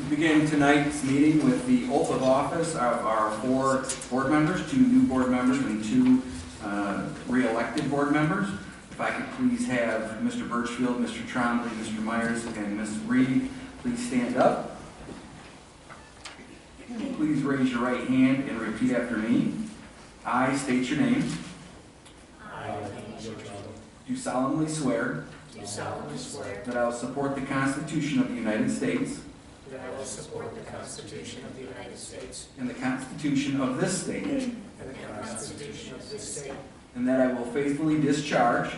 We begin tonight's meeting with the oath of office of our 4 board members, 2 new board members and 2 re-elected board members. If I could please have Mr. Birchfield, Mr. Trombley, Mr. Myers, and Ms. Reed please stand up. Please raise your right hand and repeat after me. I state your name. Do solemnly swear that I will support the Constitution of the United States That I will support the Constitution of the United States and the Constitution of this state, and the Constitution of this state, and that I will faithfully discharge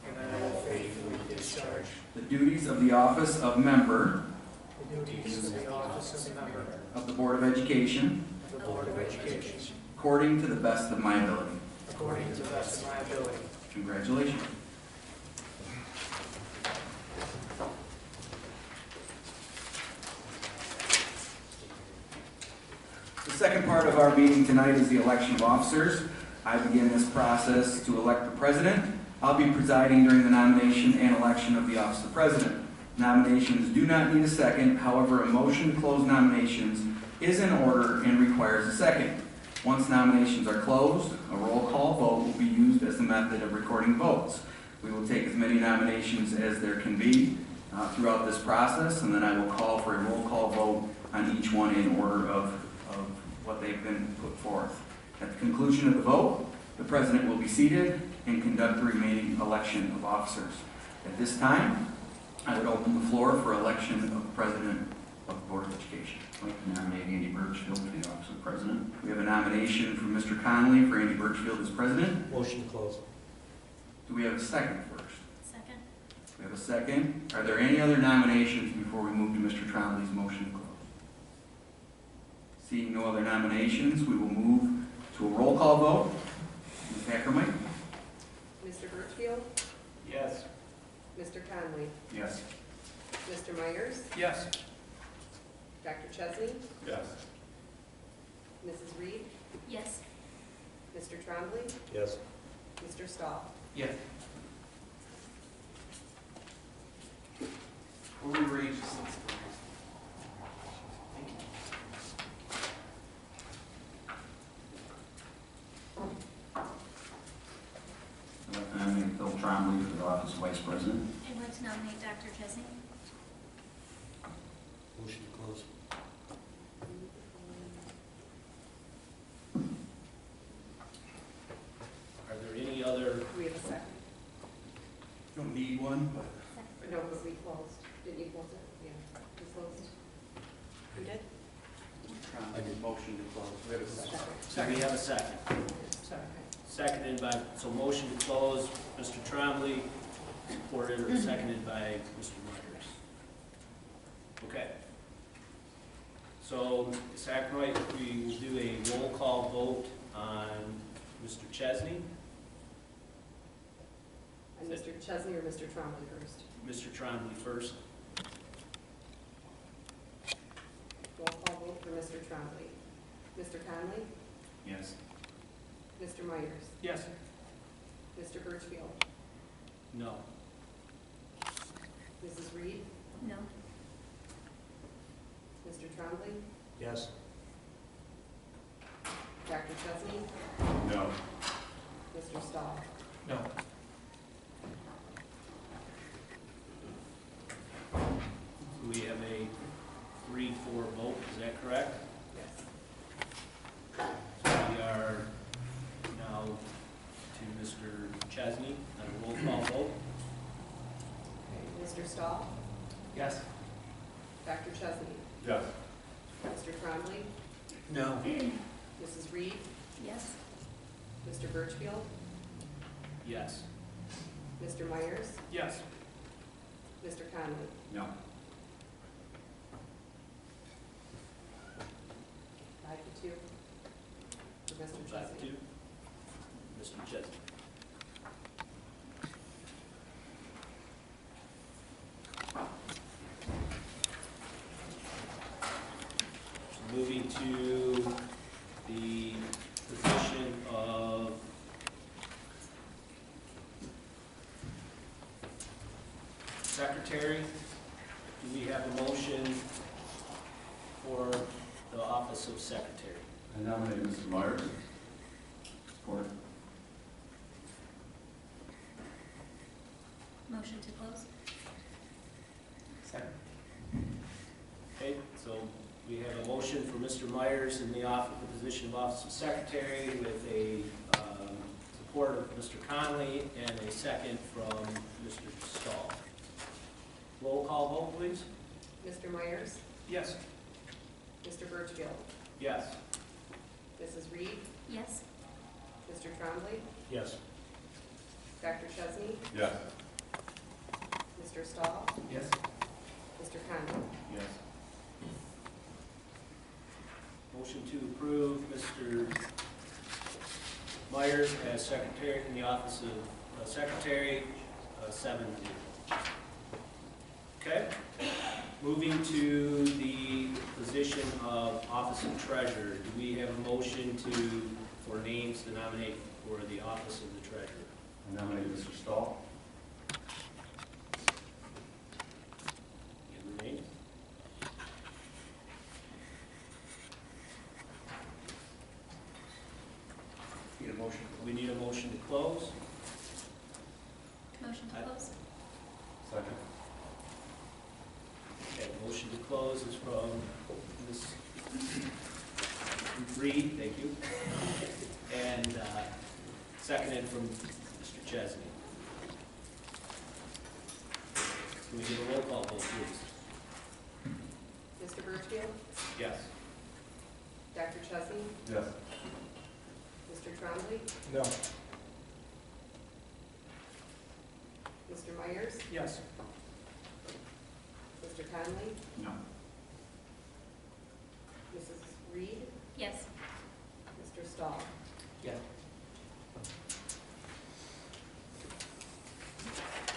and that I will faithfully discharge the duties of the office of member the duties of the office of member of the Board of Education of the Board of Education according to the best of my ability. according to the best of my ability. Congratulations. The second part of our meeting tonight is the election of officers. I begin this process to elect the president. I'll be presiding during the nomination and election of the office of president. Nominations do not need a second. However, a motion to close nominations is in order and requires a second. Once nominations are closed, a roll call vote will be used as the method of recording votes. We will take as many nominations as there can be throughout this process, and then I will call for a roll call vote on each one in order of what they've been put forth. At the conclusion of the vote, the president will be seated and conduct the remaining election of officers. At this time, I would open the floor for election of president of the Board of Education. I'd like to nominate Andy Birchfield for the office of president. We have a nomination from Mr. Conley for Andy Birchfield as president. Motion to close. Do we have a second first? Second. We have a second. Are there any other nominations before we move to Mr. Trombley's motion to close? Seeing no other nominations, we will move to a roll call vote. Ms. Hackermite? Mr. Birchfield? Yes. Mr. Conley? Yes. Mr. Myers? Yes. Dr. Chesney? Yes. Mrs. Reed? Yes. Mr. Trombley? Yes. Mr. Stahl? Yes. Will we raise? I'd like to nominate Bill Trombley for the office of vice president. I'd like to nominate Dr. Chesney. Motion to close. Are there any other? Do we have a second? Don't need one, but. No, but we closed. Didn't you close it? Yeah, we closed. We did? Trombley, motion to close. We have a second. Do we have a second? Sorry. Seconded by, so motion to close, Mr. Trombley, supported or seconded by Mr. Myers. Okay. So, Ms. Ackroyd, we will do a roll call vote on Mr. Chesney. And Mr. Chesney or Mr. Trombley first? Mr. Trombley first. Roll call vote for Mr. Trombley. Mr. Conley? Yes. Mr. Myers? Yes. Mr. Birchfield? No. Mrs. Reed? No. Mr. Trombley? Yes. Dr. Chesney? No. Mr. Stahl? No. We have a 3-4 vote, is that correct? Yes. We are now to Mr. Chesney on a roll call vote. Okay. Mr. Stahl? Yes. Dr. Chesney? Yes. Mr. Trombley? No. Mrs. Reed? Yes. Mr. Birchfield? Yes. Mr. Myers? Yes. Mr. Conley? No. 5-2 for Mr. 5-2. Chesney. Mr. Chesney. Moving to the position of secretary, do we have a motion for the office of secretary. I nominate Mr. Myers. Support. Motion to close? Second. Okay, so we have a motion for Mr. Myers in the position of office of secretary with a support of Mr. Conley and a second from Mr. Stahl. Roll call vote, please. Mr. Myers? Yes. Mr. Birchfield? Yes. Mrs. Reed? Yes. Mr. Trombley? Yes. Dr. Chesney? Yes. Mr. Stahl? Yes. Mr. Conley? Yes. Motion to approve Mr. Myers as secretary in the office of secretary, 7-0. Okay. Moving to the position of office of treasurer, do we have a motion for names to nominate for the office of the treasurer? I nominate Mr. Stahl. Give the name. Need a motion? We need a motion to close. Motion to close? Second. Okay, motion to close is from Ms. Reed, thank you. And seconded from Mr. Chesney. Can we give a roll call vote, please? Mr. Birchfield? Yes. Dr. Chesney? Yes. Mr. Trombley? No. Mr. Myers? Yes. Mr. Conley? No. Mrs. Reed? Yes. Mr. Stahl? Yes.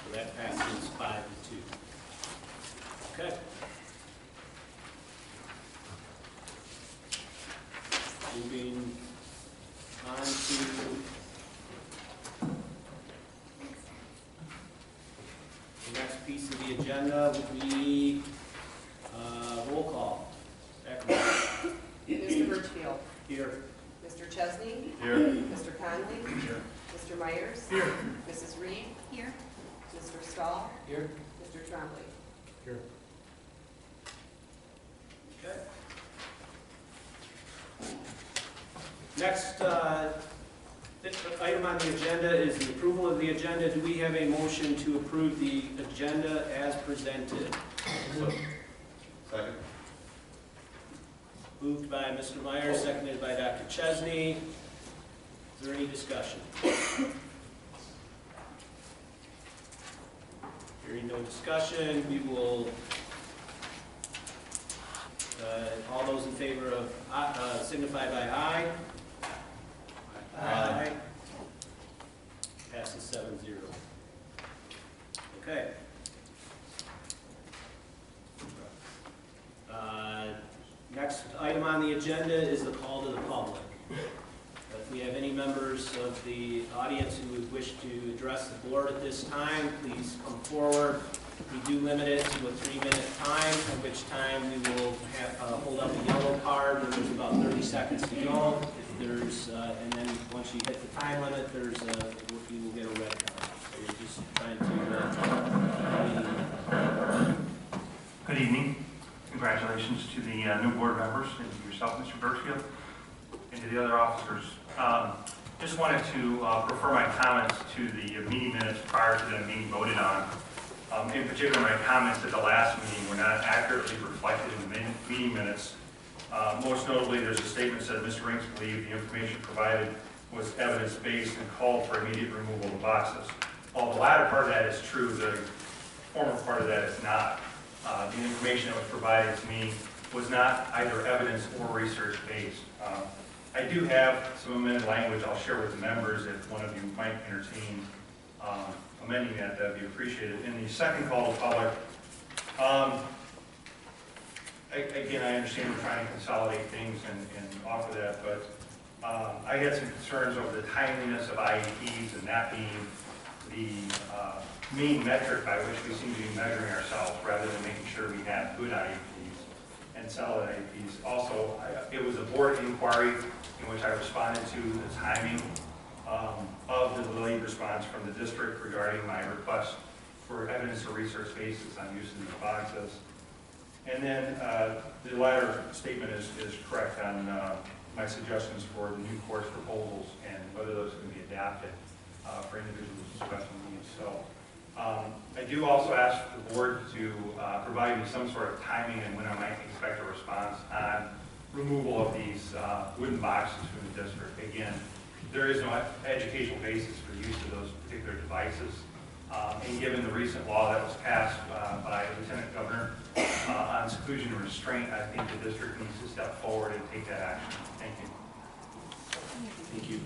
So that passes 5-2. Okay. Moving on to the next piece of the agenda would be roll call. Mr. Birchfield? Here. Mr. Chesney? Here. Mr. Conley? Here. Mr. Myers? Here. Mrs. Reed? Here? Mr. Stahl? Here. Mr. Trombley? Here. Okay. Next item on the agenda is the approval of the agenda. Do we have a motion to approve the agenda as presented? Second. Moved by Mr. Myers, seconded by Dr. Chesney. Is there any discussion? Hearing no discussion, we will, all those in favor of, signify by aye. Aye. Passes 7-0. Okay. Next item on the agenda is the call to the public. If we have any members of the audience who would wish to address the board at this time, please come forward. We do limit it to a 3-minute time, at which time we will have, hold up a yellow card, and there's about 30 seconds to go. If there's, and then once you hit the time limit, you will get a red card. So we're just trying to, Good evening. Congratulations to the new board members and to yourself, Mr. Birchfield, and to the other officers. Just wanted to refer my comments to the meeting minutes prior to them being voted on. In particular, my comments at the last meeting were not accurately reflected in the meeting minutes. Most notably, there's a statement that Mr. Rinks believed the information provided was evidence-based and called for immediate removal of the boxes. While the latter part of that is true, the former part of that is not. The information that was provided to me was not either evidence or research-based. I do have some amended language I'll share with the members if one of you might entertain amending that. That'd be appreciated. In the second call to public, again, I understand we're trying to consolidate things and offer that, but I had some concerns over the timeliness of IEPs and that being the main metric by which we seem to be measuring ourselves rather than making sure we have good IEPs. and solid IEPs. Also, it was a board inquiry in which I responded to the timing of the delayed response from the district regarding my request for evidence or research basis on use of these boxes. And then the latter statement is correct on my suggestions for the new course proposals and whether those can be adapted for individuals with special needs. So I do also ask the board to provide me some sort of timing and when I might expect a response on removal of these wooden boxes from the district. Again, there is no educational basis for use of those particular devices. And given the recent law that was passed by Lieutenant Governor on seclusion and restraint, I think the district needs to step forward and take that action. Thank you. Thank you.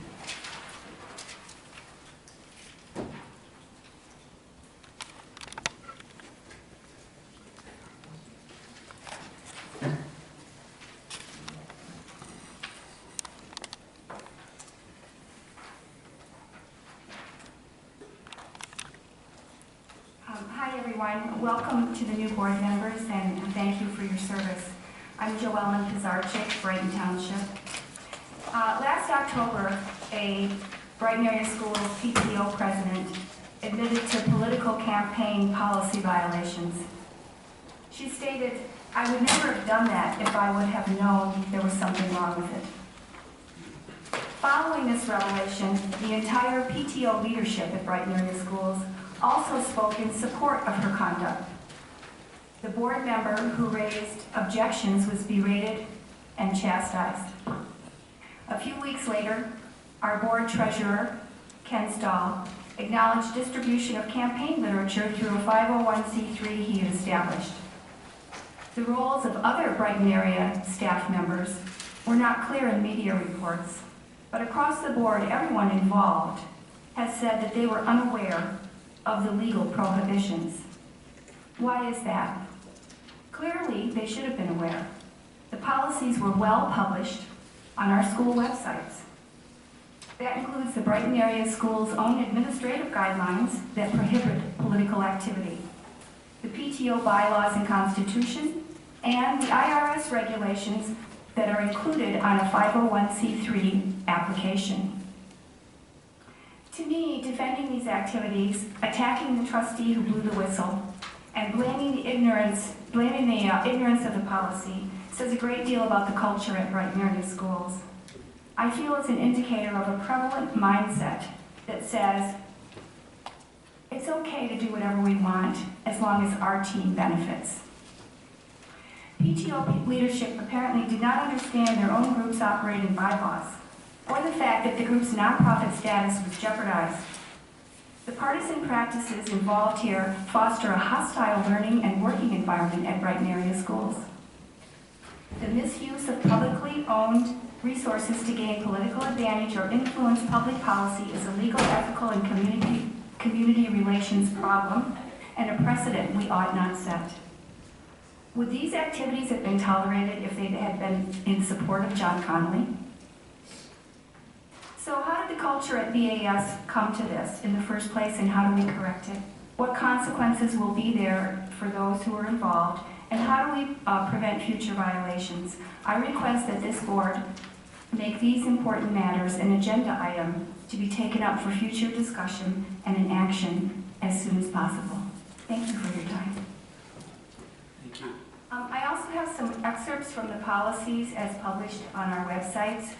Hi, everyone. Welcome to the new board members, and thank you for your service. I'm Joellen Pizarczyk, Brighton Township. Last October, a Brighton Area Schools PTO president admitted to political campaign policy violations. She stated, "I would never have done that if I would have known there was something wrong with it." Following this revelation, the entire PTO leadership at Brighton Area Schools also spoke in support of her conduct. The board member who raised objections was berated and chastised. A few weeks later, our board treasurer, Ken Stahl, acknowledged distribution of campaign literature through a 501c3 he had established. The roles of other Brighton area staff members were not clear in media reports, but across the board, everyone involved has said that they were unaware of the legal prohibitions. Why is that? Clearly, they should have been aware. The policies were well published on our school websites. That includes the Brighton Area Schools' own administrative guidelines that prohibit political activity, the PTO bylaws and constitution, and the IRS regulations that are included on a 501c3 application. To me, defending these activities, attacking the trustee who blew the whistle, and blaming the ignorance of the policy says a great deal about the culture at Brighton Area Schools. I feel it's an indicator of a prevalent mindset that says it's okay to do whatever we want as long as our team benefits. PTO leadership apparently did not understand their own group's operating bylaws, or the fact that the group's nonprofit status was jeopardized. The partisan practices involved here foster a hostile learning and working environment at Brighton Area Schools. The misuse of publicly owned resources to gain political advantage or influence public policy is a legal, ethical, and community relations problem and a precedent we ought not set. Would these activities have been tolerated if they had been in support of John Connolly? So how did the culture at BAS come to this in the first place, and how do we correct it? What consequences will be there for those who are involved, and how do we prevent future violations? I request that this board make these important matters an agenda item to be taken up for future discussion and an action as soon as possible. Thank you for your time. Thank you. I also have some excerpts from the policies as published on our websites,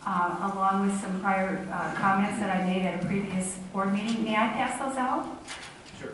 along with some prior comments that I made at a previous board meeting. May I pass those out? Sure.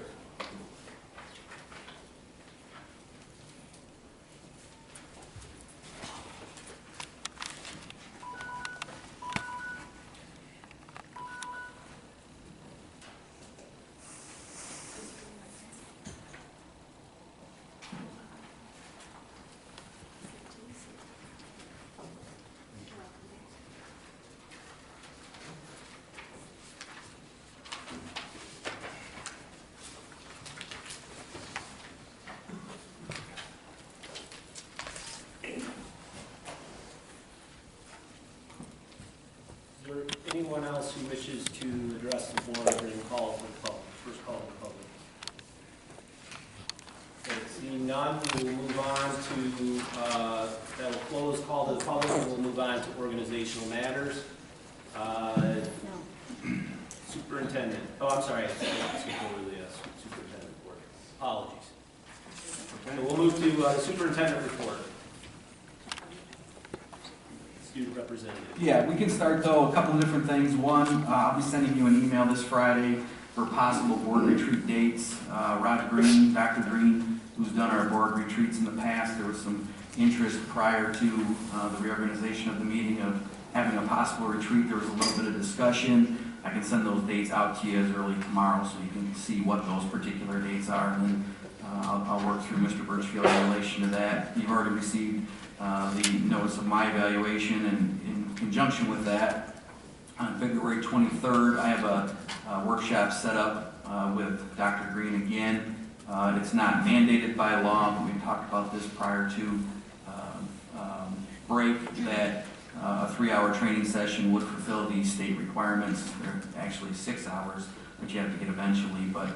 Is there anyone else who wishes to address the board during first call of the public? Seeing Seeing none, we will move on to, that will close call to the public, and we'll move on to organizational matters. No. Superintendent, oh, I'm sorry, I skipped over the superintendent report. Apologies. So we'll move to the superintendent report. Student representative. Yeah, we can start though, a couple of different things. One, I'll be sending you an email this Friday for possible board retreat dates. Dr. Green, who's done our board retreats in the past, there was some interest prior to the reorganization of the meeting of having a possible retreat. There was a little bit of discussion. I can send those dates out to you as early tomorrow so you can see what those particular dates are, and then I'll work through Mr. Birchfield in relation to that. You've already received the notice of my evaluation, and in conjunction with that, on February 23rd, I have a workshop set up with Dr. Green again. It's not mandated by law, but we talked about this prior to break, that a 3-hour training session would fulfill the state requirements. They're actually 6 hours, which you have to get eventually, but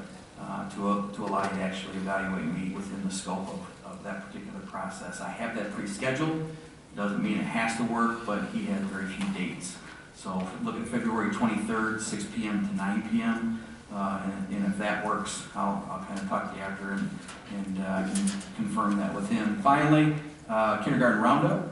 to allow you to actually evaluate me within the scope of that particular process. I have that pre-scheduled. Doesn't mean it has to work, but he has very few dates. So look at February 23rd, 6 p.m. to 9 p.m. And if that works, I'll kind of talk to you after and can confirm that with him. Finally, kindergarten roundup.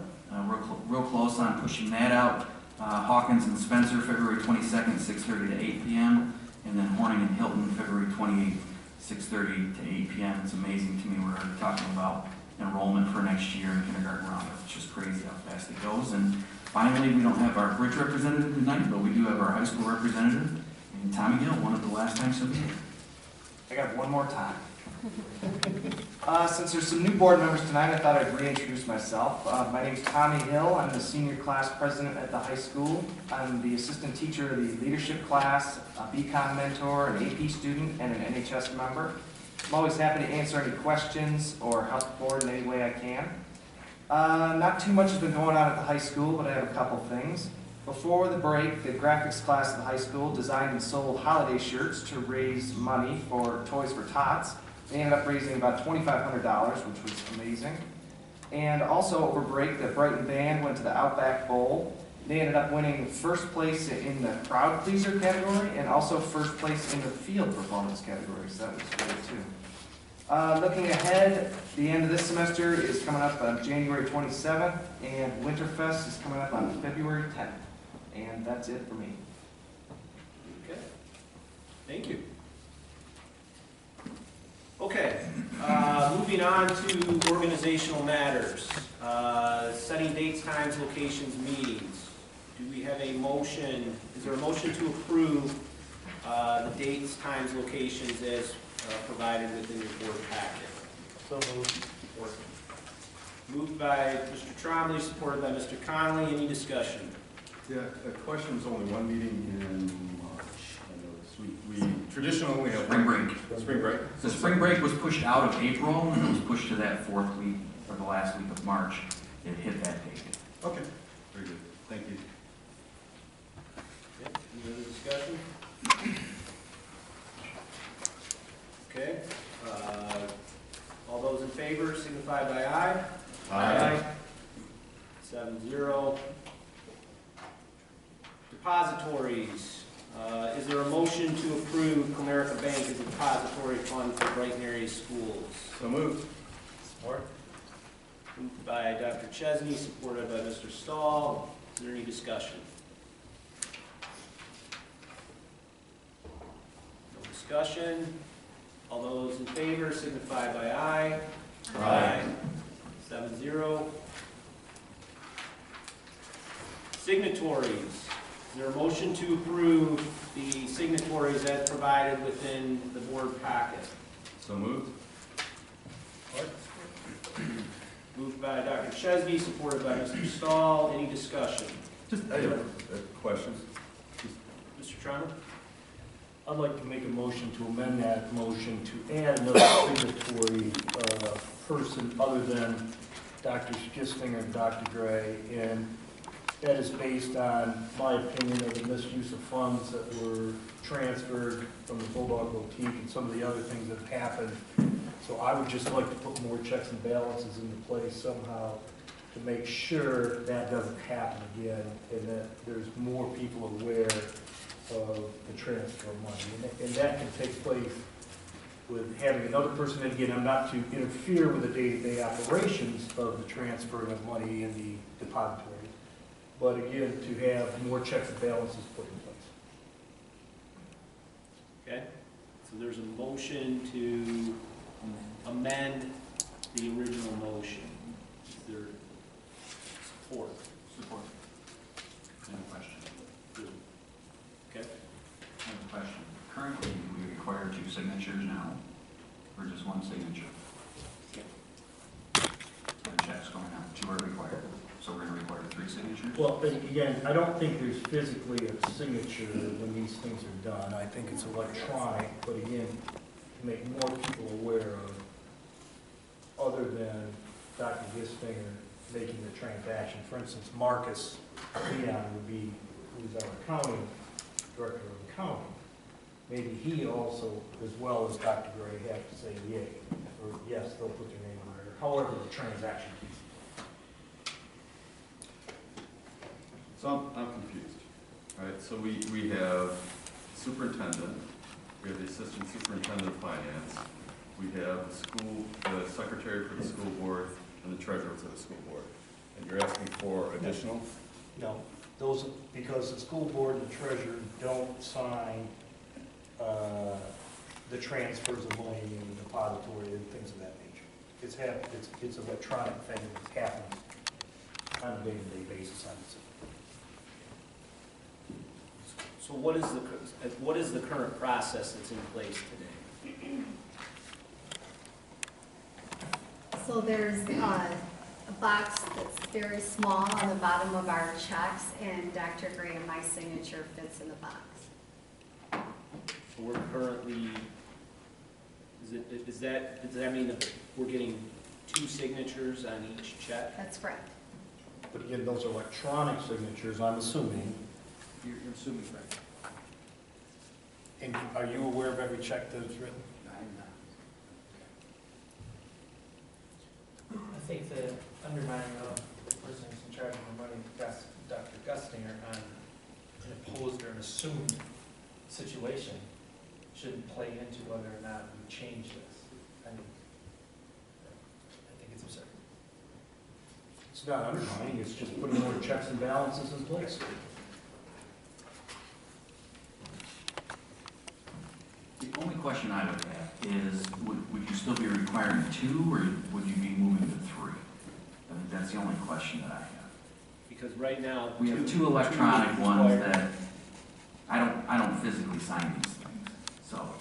Real close on pushing that out. Hawkins and Spencer, February 22nd, 6:30 to 8 p.m. And then Horning and Hilton, February 28th, 6:30 to 8 p.m. It's amazing to me we're already talking about enrollment for next year in kindergarten roundup. It's just crazy how fast it goes. And finally, we don't have our bridge representative tonight, but we do have our high school representative. And Tommy Hill, one of the last times so here. I got one more time. Since there's some new board members tonight, I thought I'd reintroduce myself. My name's Tommy Hill. I'm the senior class president at the high school. I'm the assistant teacher of the leadership class, a BCom mentor, an AP student, and an NHS member. I'm always happy to answer any questions or help the board in any way I can. Not too much has been going on at the high school, but I have a couple things. Before the break, the graphics class at the high school designed and sold holiday shirts to raise money for Toys for Tots. They ended up raising about $2,500, which was amazing. And also over break, the Brighton band went to the Outback Bowl. They ended up winning first place in the crowd pleaser category and also first place in the field performance category, so that was great too. Looking ahead, the end of this semester is coming up on January 27th, and Winterfest is coming up on February 10th. And that's it for me. Okay. Thank you. Okay, moving on to organizational matters. Setting dates, times, locations, meetings. Do we have a motion? Is there a motion to approve the dates, times, locations as provided within your board packet? So moved. Moved by Mr. Trombley, supported by Mr. Conley. Any discussion? Yeah, the question was only one meeting in March. I know we traditionally have Spring break. Spring break. The spring break was pushed out of April, and it was pushed to that 4th week, or the last week of March. It hit that date. Okay, very good. Thank you. Okay. Any other discussion? Okay. All those in favor signify by aye. Aye. 7-0. Depositories. Is there a motion to approve Comerica Bank as a depository fund for Brighton area schools? So moved. Support. Moved by Dr. Chesney, supported by Mr. Stahl. Is there any discussion? No discussion. All those in favor signify by aye. Aye. 7-0. Signatories. Is there a motion to approve the signatories as provided within the board packet? So moved. Moved by Dr. Chesney, supported by Mr. Stahl. Any discussion? I have a question. Mr. Trummer? I'd like to make a motion to amend that motion to add another signatory person other than Dr. Stistinger and Dr. Gray, and that is based on my opinion of the misuse of funds that were transferred from the Bulldog Boutique and some of the other things that have happened. So I would just like to put more checks and balances into place somehow to make sure that doesn't happen again and that there's more people aware of the transfer of money. And that can take place with having another person, and again, I'm not to interfere with the day-to-day operations of the transfer of money in the depository, but again, to have more checks and balances put in place. Okay, so there's a motion to amend the original motion. Is there support? Support. Any question? Okay. I have a question. Currently, we require 2 signatures now, or just 1 signature? The checks going out, 2 are required, so we're going to require 3 signatures? Well, again, I don't think there's physically a signature when these things are done. I think it's electronic, but again, to make more people aware of, other than Dr. Gistinger making the transaction. For instance, Marcus Leon would be, who's our accounting director of accounting. Maybe he also, as well as Dr. Gray, have to say yay, or yes, they'll put their name on it, or however the transaction piece. So I'm confused, right? So we have superintendent, we have the assistant superintendent of finance, we have the secretary for the school board, and the treasurer for the school board. And you're asking for additional? No, those, because the school board and the treasurer don't sign the transfers of money in the depository and things of that nature. It's an electronic thing that happens on a day-to-day basis on the system. So what is the current process that's in place today? So there's a box that's very small on the bottom of our checks, and Dr. Gray and my signature fits in the box. So we're currently, does that mean that we're getting 2 signatures on each check? That's correct. But again, those are electronic signatures, I'm assuming. You're assuming, right? And are you aware of every check that is written? I think the undermining of the person who's in charge of the money, Dr. Gustinger, on an opposed or an assumed situation shouldn't play into whether or not we change this. I mean, I think it's absurd. It's not undermining, it's just putting more checks and balances in place. The only question I would have is, would you still be requiring 2, or would you be moving to 3? I think that's the only question that I have. Because right now. We have 2 electronic ones that I don't physically sign these things. So,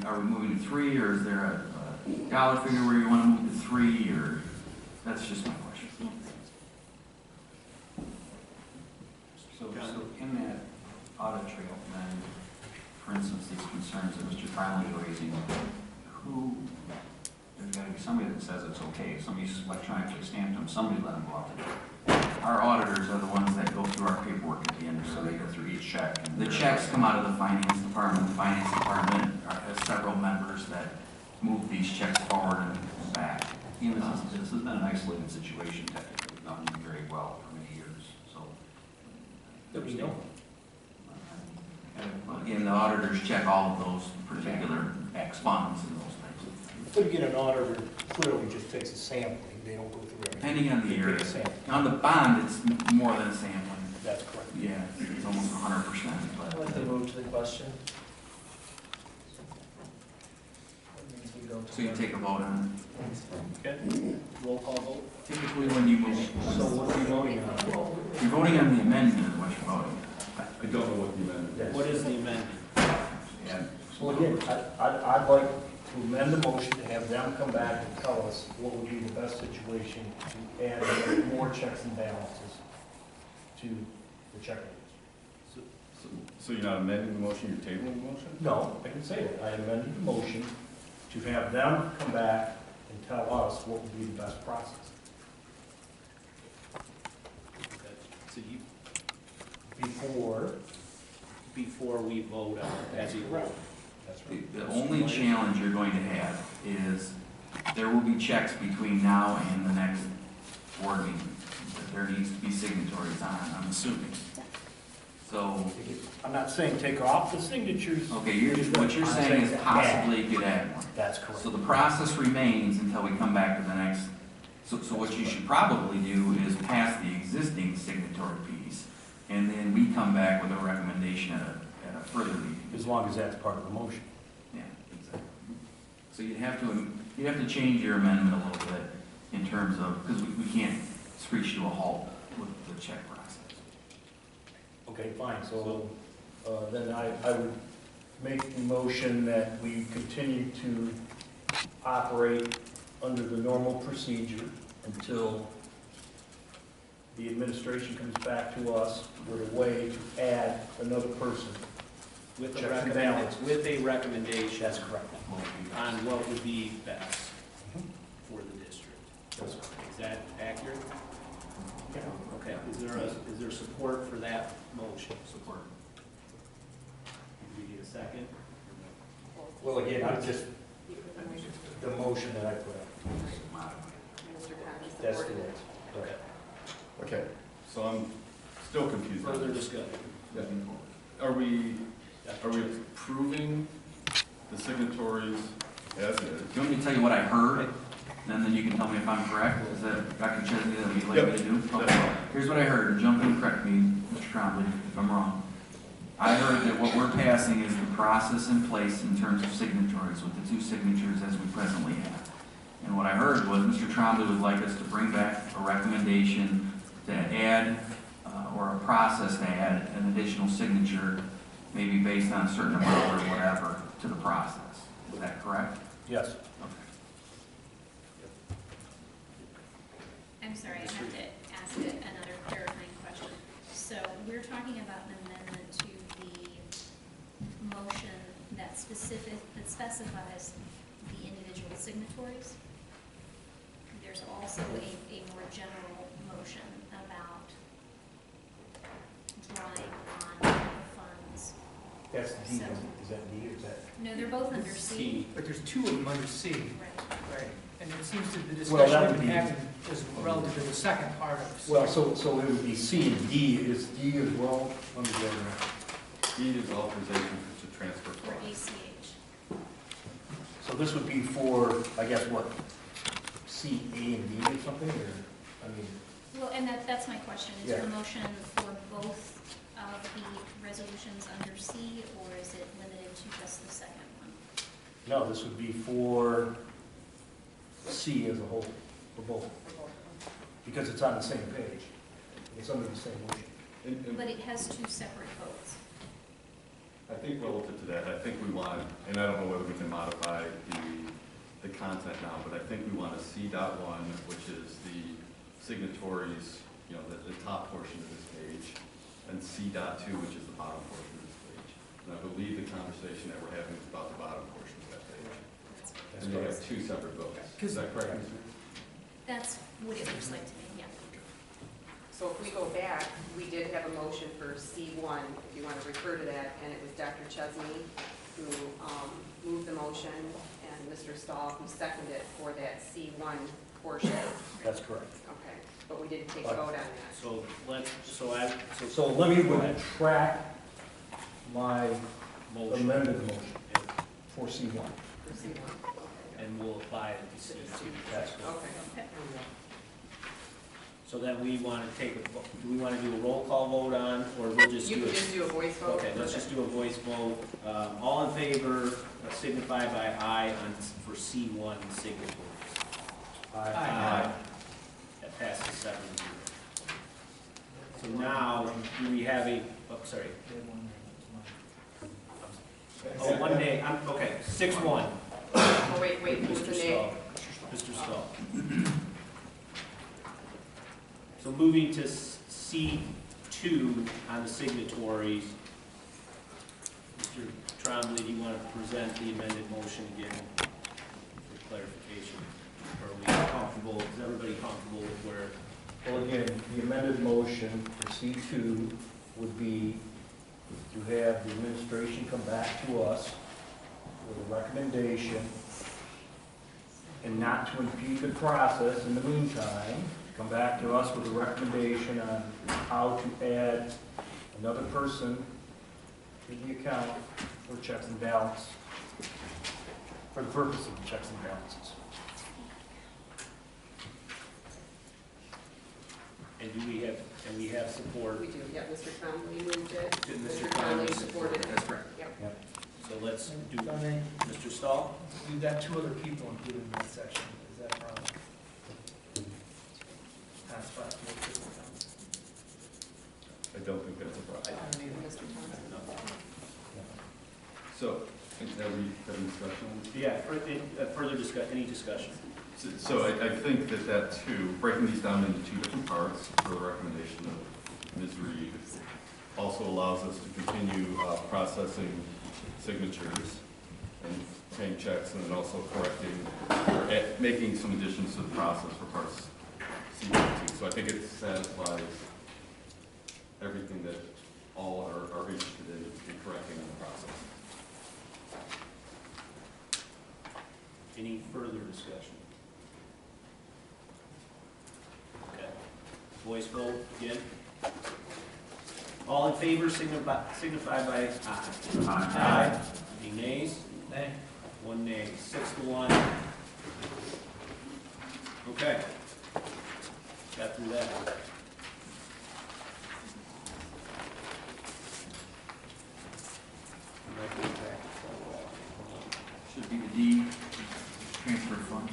are we moving to 3, or is there a dollar figure where you want to move to 3, or that's just my question. So in that audit trail, then, for instance, these concerns that Mr. Farley is raising, there's got to be somebody that says it's okay. If somebody's electronically stamped them, somebody let them go out the door. Our auditors are the ones that go through our paperwork at the end, so they go through each check. And the checks come out of the finance department. The finance department has several members that move these checks forward and back. This has been an isolated situation technically. We've done very well for many years. So, We don't. again, the auditors check all of those particular X funds and those things. But again, an auditor clearly just takes a sampling, they don't go through everything. Depending on the They take area. a sample. On the bond, it's more than a sampling. That's correct. Yeah, it's almost 100%. I'd like to move to the question. That means we go to So you take a vote on Okay, roll call vote. it. Typically when you move, So what are you voting on? you're voting on the amendment is what you're voting on. I don't know what the amendment is. What is the amendment? Yeah. So again, I'd like to amend the motion to have them come back and tell us what would be the best situation to add more checks and balances to the check register. So you're not amending the motion, you're tabling the motion? No, I can say that. I amended the motion to have them come back and tell us what would be the best process. So you, Before, before we vote on it as a Right. vote. That's right. The only challenge you're going to have is there will be checks between now and the next board meeting that there needs to be signatories on, I'm assuming. So, I'm not saying take off the signatures. okay, what you're I'm saying is add. possibly you could add one. That's correct. So the process remains until we come back to the next, so what you should probably do is pass the existing signatory piece, and then we come back with a recommendation at a further meeting. As long as that's part of the motion. Yeah, exactly. So you'd have to change your amendment a little bit in terms of, because we can't screech to a halt with the check process. Okay, fine, so then I would make the motion that we continue to operate under the normal procedure until the administration comes back to us with a way to add another person. With Checks and balances. a recommendation That's correct. on what would be best for the district. That's correct. Is that accurate? Yeah. Okay, is there support for that motion? Support. Do we need a second? Well, again, I'm just, the motion that I put up. Mr. Conley That's the supported way. it. Okay. Okay, so I'm still confused. Further discussion? Yeah. Are we approving the signatories as is? Do you want me to tell you what I heard, and then you can tell me if I'm correct? Is that Dr. Chesney that you'd like me to do? Yep. Okay. Here's what I heard, and jump in and correct me, Mr. Trombley, if I'm wrong. I heard that what we're passing is the process in place in terms of signatories with the two signatures as we presently have. And what I heard was Mr. Trombley would like us to bring back a recommendation to add, or a process to add an additional signature, maybe based on a certain amount or whatever, to the process. Is that correct? Yes. Okay. I'm sorry, I have to ask another clarifying question. So we're talking about an amendment to the motion that specifies the individual signatories. There's also a more general motion about drawing on the funds. That's D, So- is that D or is that? No, they're both under C. But there's two of them under C. Right. Right. And it seems that the Well, that discussion would be- happened just relative to the second part of C. Well, so it would be C and D. Is D as well? Let me go there. E is authorization to transfer Or funds. ACH. So this would be for, I guess, what, C, A, and D or something, or, I mean, Well, and that's my question. Is Yeah. your motion for both of the resolutions under C, or is it limited to just the second one? no, this would be for C as a whole, for both, because it's on the same page. It's under the same motion. And But it has two separate votes. I think relative to that, I think we want, and I don't know whether we can modify the content now, but I think we want a C.1, which is the signatories, you know, the top portion of this page, and C.2, which is the bottom portion of this page. And I believe the conversation that we're having is about the bottom portion of that page. That's And they have correct. two separate votes. Is that correct? That's what it looks like to me, yeah. So if we go back, we did have a motion for C1, if you want to refer to that, and it was Dr. Chesney who moved the motion, and Mr. Stahl who seconded it for that C1 portion. That's correct. Okay, but we didn't take a vote on that. So So let me retract my motion, amended motion for C1. For C1, and we'll apply it to C2. That's okay. So then we want to take, do we want to do a roll call vote on, or we'll just You do can it? just do a voice vote. Okay, let's just do a voice vote. All in favor, signify by aye for C1 signatories. Aye. That passes 7-0. So now, do we have a, oh, sorry. Oh, one day, okay, 6-1. Oh, wait, who's the Mr. name? Stahl. Mr. Stahl. So moving to C2 on the signatories, Mr. Trombley, do you want to present the amended motion again for clarification? Are we comfortable, is everybody comfortable with where? Well, again, the amended motion for C2 would be to have the administration come back to us with a recommendation and not to impede the process in the meantime, come back to us with a recommendation on how to add another person to the account for checks and balances, for the purpose of the checks and balances. And we have support. We do, yeah, Mr. Conley moved it. Did Mr. Mr. Conley Conley supported it. That's correct. Yep. So let's do, If I may, Mr. Stahl? we've got two other people included in that section, is that a problem? Hot spot to make this count. I don't think that's a problem. Mr. Thompson. So, have we had a discussion on this? Yeah, further discuss, any discussion? So I think that too, breaking these down into two different parts for the recommendation of Ms. Reed also allows us to continue processing signatures and paying checks, and then also correcting or making some additions to the process for parts C and T. So I think it satisfies everything that all are interested in correcting in the process. Any further discussion? Okay. Voice vote again. All in favor signify by aye. Aye. Any nays? Nay. One nay. 6-1. Okay. Got through that. Should be the D, transfer funds.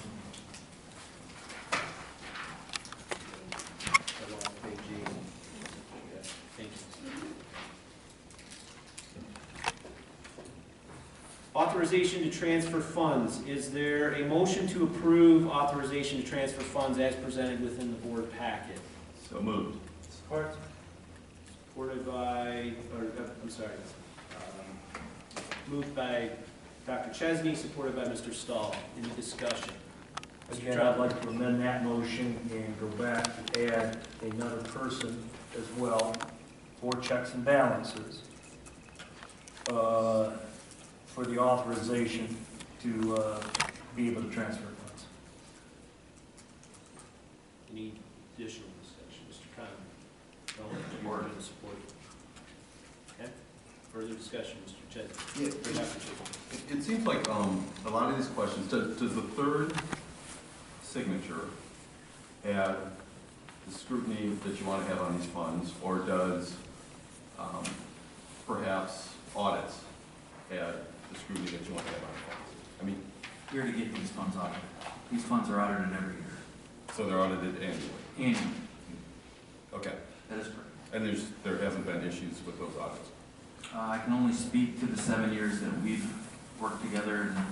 Authorization to transfer funds. Is there a motion to approve authorization to transfer funds as presented within the board packet? So moved. Support. Supported by, moved by Dr. Chesney, supported by Mr. Stahl. Any discussion? Again, I'd like to amend that motion and go back to add another person as well for checks and balances for the authorization to be able to transfer funds. Any additional discussion? Mr. Conley? No? Support. Support. Okay. Further discussion, Mr. Chesney? Yeah, Or Dr. Chesney? it seems like a lot of these questions, does the third signature add the scrutiny that you want to have on these funds, or does perhaps audits add the scrutiny that you want to have on the funds? I mean, Here to get these funds audited. These funds are audited every year. so they're audited annually. Annually. Okay. That is correct. And there hasn't been issues with those audits? I can only speak to the 7 years that we've worked together, and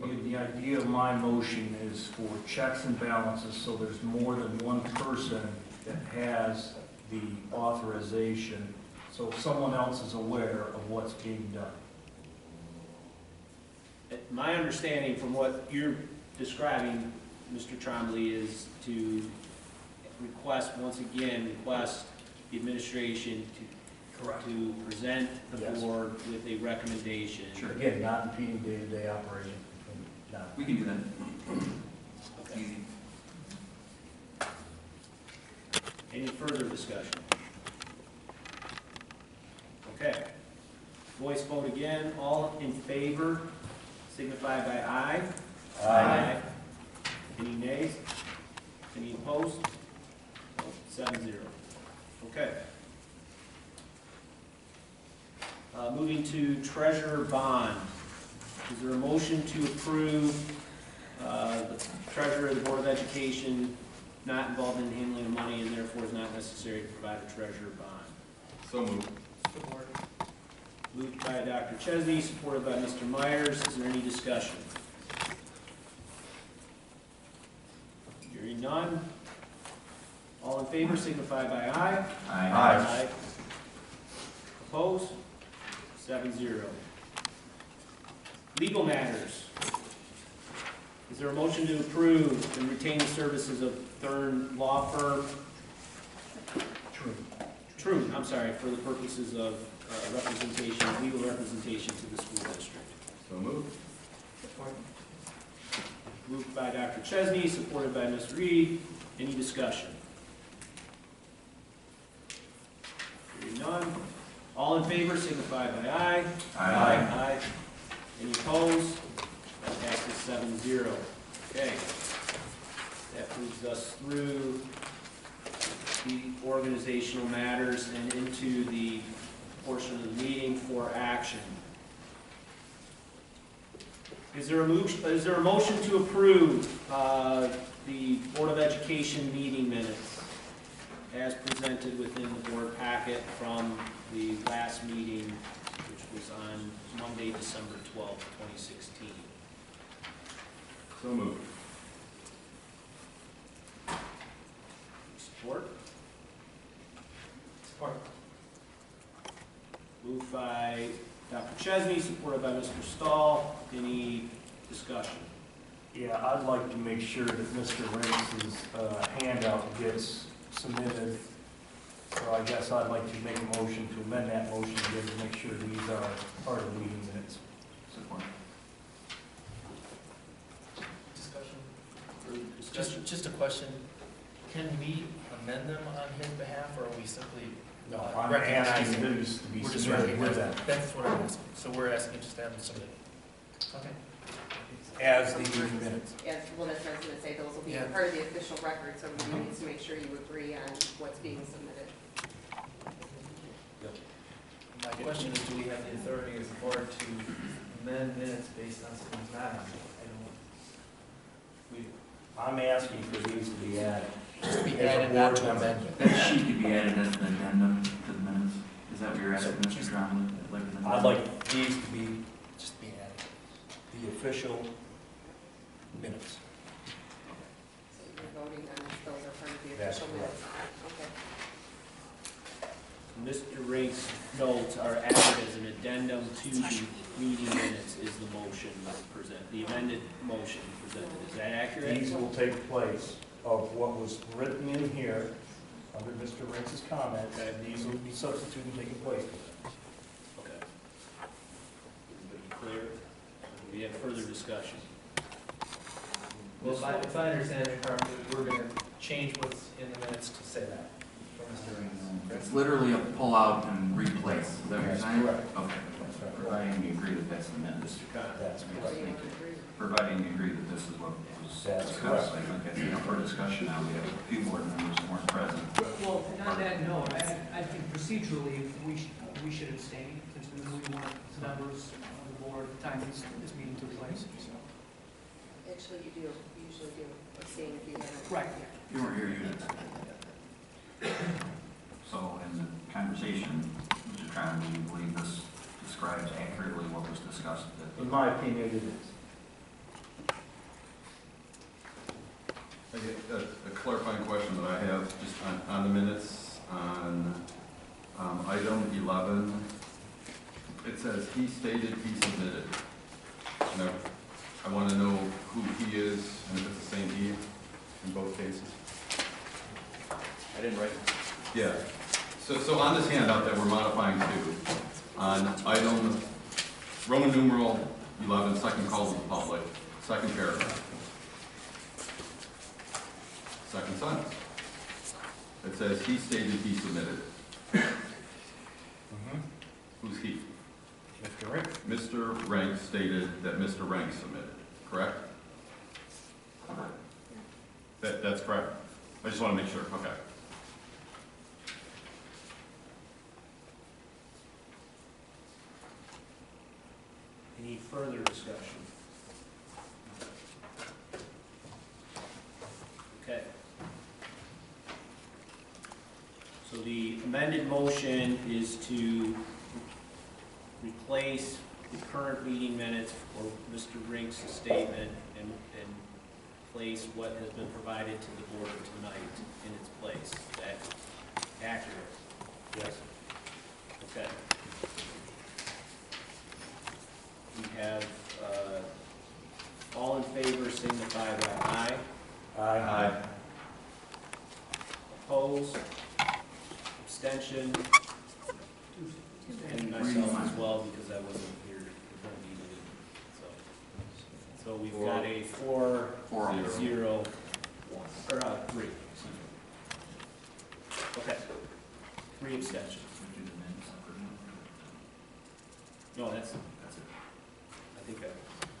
Again, the idea of my motion is for checks and balances, so there's more than one person that has the authorization, so someone else is aware of what's being done. My understanding from what you're describing, Mr. Trombley, is to request the administration to present the Yes. board with a recommendation. Sure. Again, not impeding day-to-day operation. Not- we can do that. Okay. Easy. Any further discussion? Okay. Voice vote again. All in favor signify by aye. Aye. Any nays? Any opposed? 7-0. Okay. Moving to treasurer bond. Is there a motion to approve the treasurer of the Board of Education not involved in handling of money and therefore is not necessary to provide a treasurer bond? So moved. Support. Moved by Dr. Chesney, supported by Mr. Myers. Is there any discussion? Hearing none. All in favor signify by aye. Aye. Opposed? 7-0. Legal matters. Is there a motion to approve and retain the services of Thurn Law Firm? True. True, I'm sorry, for the purposes of representation, legal representation to the school district. So moved. Moved by Dr. Chesney, supported by Ms. Reed. Any discussion? Hearing none. All in favor signify by aye. Aye. Any opposed? That passes 7-0. Okay. That moves us through the organizational matters and into the portion of the meeting for action. Is there a motion to approve the Board of Education meeting minutes as presented within the board packet from the last meeting, which was on Monday, December 12th, 2016? So moved. Support? Support. Moved by Dr. Chesney, supported by Mr. Stahl. Any discussion? Yeah, I'd like to make sure that Mr. Rinks' handout gets submitted. So I guess I'd like to make a motion to amend that motion again to make sure these are part of the meeting minutes. Support. Discussion? Further discussion? Just a question. Can we amend them on his behalf, or are we simply No, I'm recognizing? asking these to be We're just submitted with recognizing. that. That's what I'm asking. So we're asking just to have them submitted. Okay. As the meeting minutes. As, well, that's what I was gonna say, those will be Yeah. part of the official record, so we need to make sure you agree on what's being submitted. My question is, do we have the authority as a board to amend minutes based on something's not on it? I'm asking for these to be added. Just be As a added, not board to member. amend it. That sheet could be added as an addendum to the minutes. Is that what you're asking, Mr. Trombley? I'd like these to be Just be added. the official minutes. So you're voting on if those are part of the That's official minutes. Okay. Mr. Rink's notes are added as an addendum to the meeting minutes is the motion presented, the amended motion presented. Is that accurate? These will take place of what was written in here under Mr. Rinks' comments. Okay. These will be substituted and taking place. Okay. Everybody clear? We have further discussion. Well, if I understand it correctly, we're gonna change what's in the minutes to say that for Mr. Rings. It's literally a pull out and replace. Is that what you're saying? Correct. Okay. That's right. Providing you agree that that's the minutes. Mr. Connor? That's So correct. you want to agree? Providing you agree that this is what was That's discussed. correct. Like, okay, so for discussion now, we have a few board members who weren't present. Well, and on that note, I think procedurally, we should abstain, since we weren't members of the board at the time this meeting took place, so. Actually, you usually do, abstain if you haven't. Right. You weren't here, you didn't. So in the conversation, Mr. Tron, do you believe this describes accurately what was discussed? In my opinion, it is. I get a clarifying question that I have just on the minutes on item 11. It says he stated, he submitted. And I want to know who he is and if it's the same he in both cases. I didn't write it. Yeah. So on this handout that we're modifying to, on item Roman numeral 11, second call to the public, second paragraph. Second sentence. It says, he stated he submitted. Who's he? Mr. Rinks? Mr. Rank stated that Mr. Rank submitted, correct? That's correct? I just want to make sure, okay. Any further discussion? Okay. So the amended motion is to replace the current meeting minutes for Mr. Rink's statement and place what has been provided to the board tonight in its place. Is that accurate? Yes. Okay. We have, all in favor signify by aye. Aye. Opposed? Abstention? And myself as well, because I wasn't here for the meeting. So we've got a 4-0, or 3. Okay. 3 abstentions. No, that's it. I think that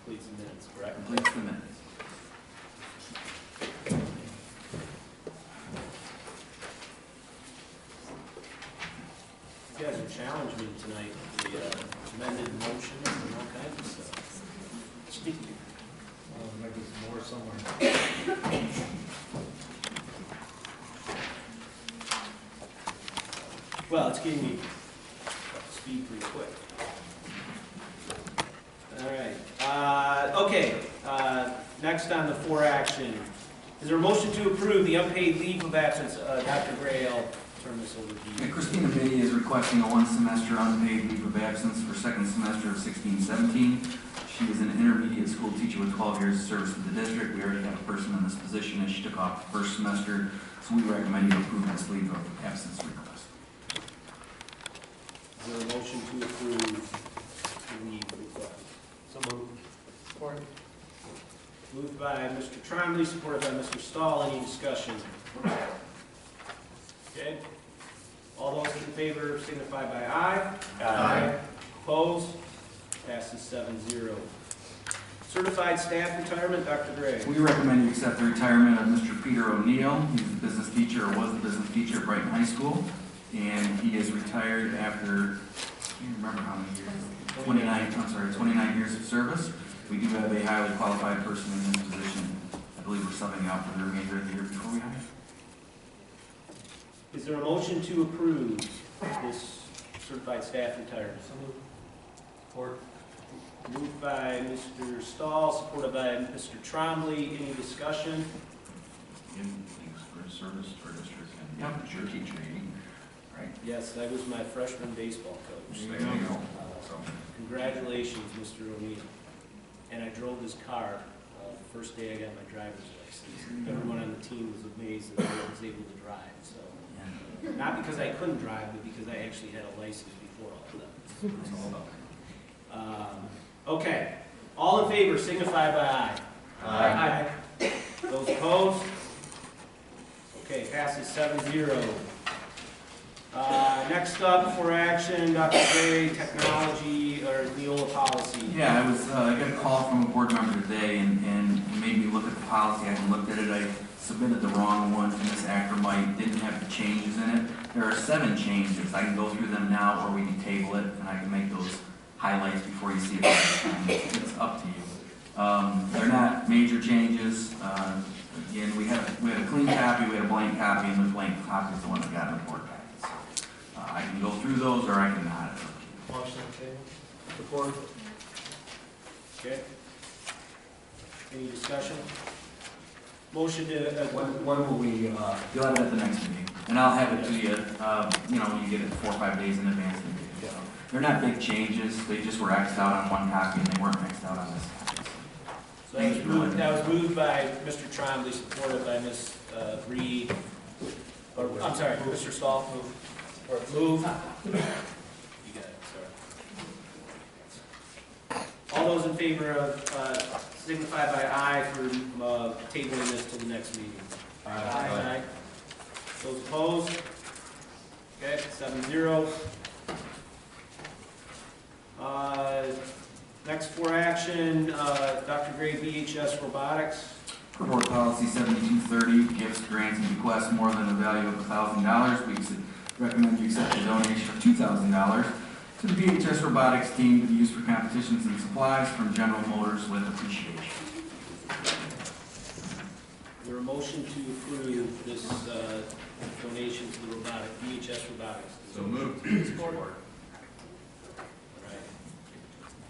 completes the minutes, correct? Completes the minutes. You guys are challenging me tonight with the amended motion and all kinds of stuff. Maybe some more somewhere. Well, it's getting me up to speed pretty quick. All right. Okay. Next on the 4 action. Is there a motion to approve the unpaid leave of absence? Dr. Gray, I'll turn this over to you. Christina Biddy is requesting a 1-semester unpaid leave of absence for second semester of 16-17. She is an intermediate school teacher with 12 years of service with the district. We already have a person in this position, and she took off the first semester, so we recommend you approve this leave of absence request. Is there a motion to approve the leave request? So moved. Support. Moved by Mr. Trombley, supported by Mr. Stahl. Any discussion? Okay. All those in favor signify by aye. Aye. Opposed? Passes 7-0. Certified staff retirement, Dr. Gray. We recommend you accept the retirement of Mr. Peter O'Neill. He's the business teacher, or was the business teacher at Brighton High School, and he is retired after, I can't remember how many years, 29 years of service. We do have a highly qualified person in this position. I believe we're subbing out for the remainder of the year before we hire. Is there a motion to approve this certified staff retirement? So moved. Support. Moved by Mr. Stahl, supported by Mr. Trombley. Any discussion? Thanks for his service to our district, and it's your teacher, right? Yes, I was my freshman baseball coach. There you go. Congratulations, Mr. O'Neill. And I drove his car the first day I got my driver's license. Everyone on the team was amazed that I was able to drive. So, not because I couldn't drive, but because I actually had a license before all of that. That's all about it. Okay. All in favor signify by aye. Aye. Those opposed? Okay, passes 7-0. Next up for action, Dr. Gray, technology or Neola policy. Yeah, I got a call from a board member today and made me look at the policy. I looked at it, I submitted the wrong one, and Ms. Ackermite didn't have the changes in it. There are 7 changes. I can go through them now, or we can table it, and I can make those highlights before you see it. It's up to you. They're not major changes. Again, we had a clean copy, we had a blank copy, and the blank copy is the one that got in the board packet. So, I can go through those, or I can not. Motion on table. Support. Okay. Any discussion? Motion to, When will we, you'll have it at the next meeting, and I'll have it to you, when you get it 4 or 5 days in advance. So, they're not big changes, they just were Xed out on one copy, and they weren't Xed out on this copy. so that was moved by Mr. Trombley, supported by Ms. Reed. Or, I'm sorry, Mr. Stahl. Move. You got it, sorry. All those in favor of, signify by aye for tabling this to the next meeting. Aye. Those opposed? Okay, 7-0. Next for action, Dr. Gray, BHS robotics. For board policy 7230, gifts, grants, and bequests more than the value of $1,000, we recommend you accept a donation of $2,000 to the BHS robotics team to be used for competitions and supplies from General Motors with appreciation. Is there a motion to approve this donation to the BHS robotics? So moved. Support. All right.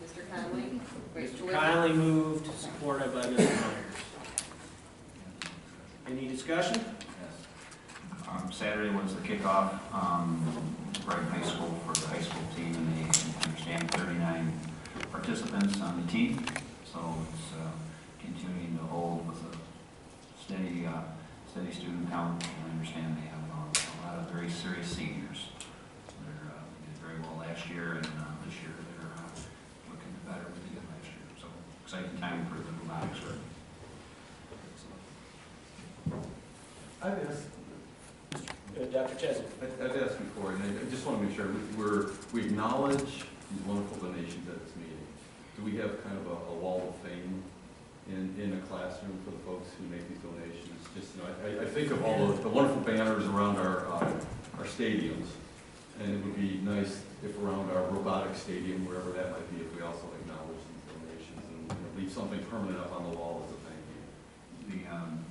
Mr. Conley? Wait, Mr. Conley moved, supported by Mr. Myers. Any discussion? Saturday was the kickoff, Brighton High School for the high school team, and they understand 39 participants on the team. So it's continuing to hold with a steady student count. And I understand they have a lot of very serious seniors. They did very well last last year, and this year they're looking better than they did last year. So exciting time for the robotics work. I've asked, Dr. Chesney. I've asked before, and I just want to make sure we acknowledge these wonderful donations at this meeting. Do we have kind of a wall of fame in a classroom for the folks who make these donations? Just, you know, I think of all the wonderful banners around our stadiums, and it would be nice if around our robotic stadium, wherever that might be, if we also acknowledge these donations and, you know, leave something permanent up on the wall as a thank you.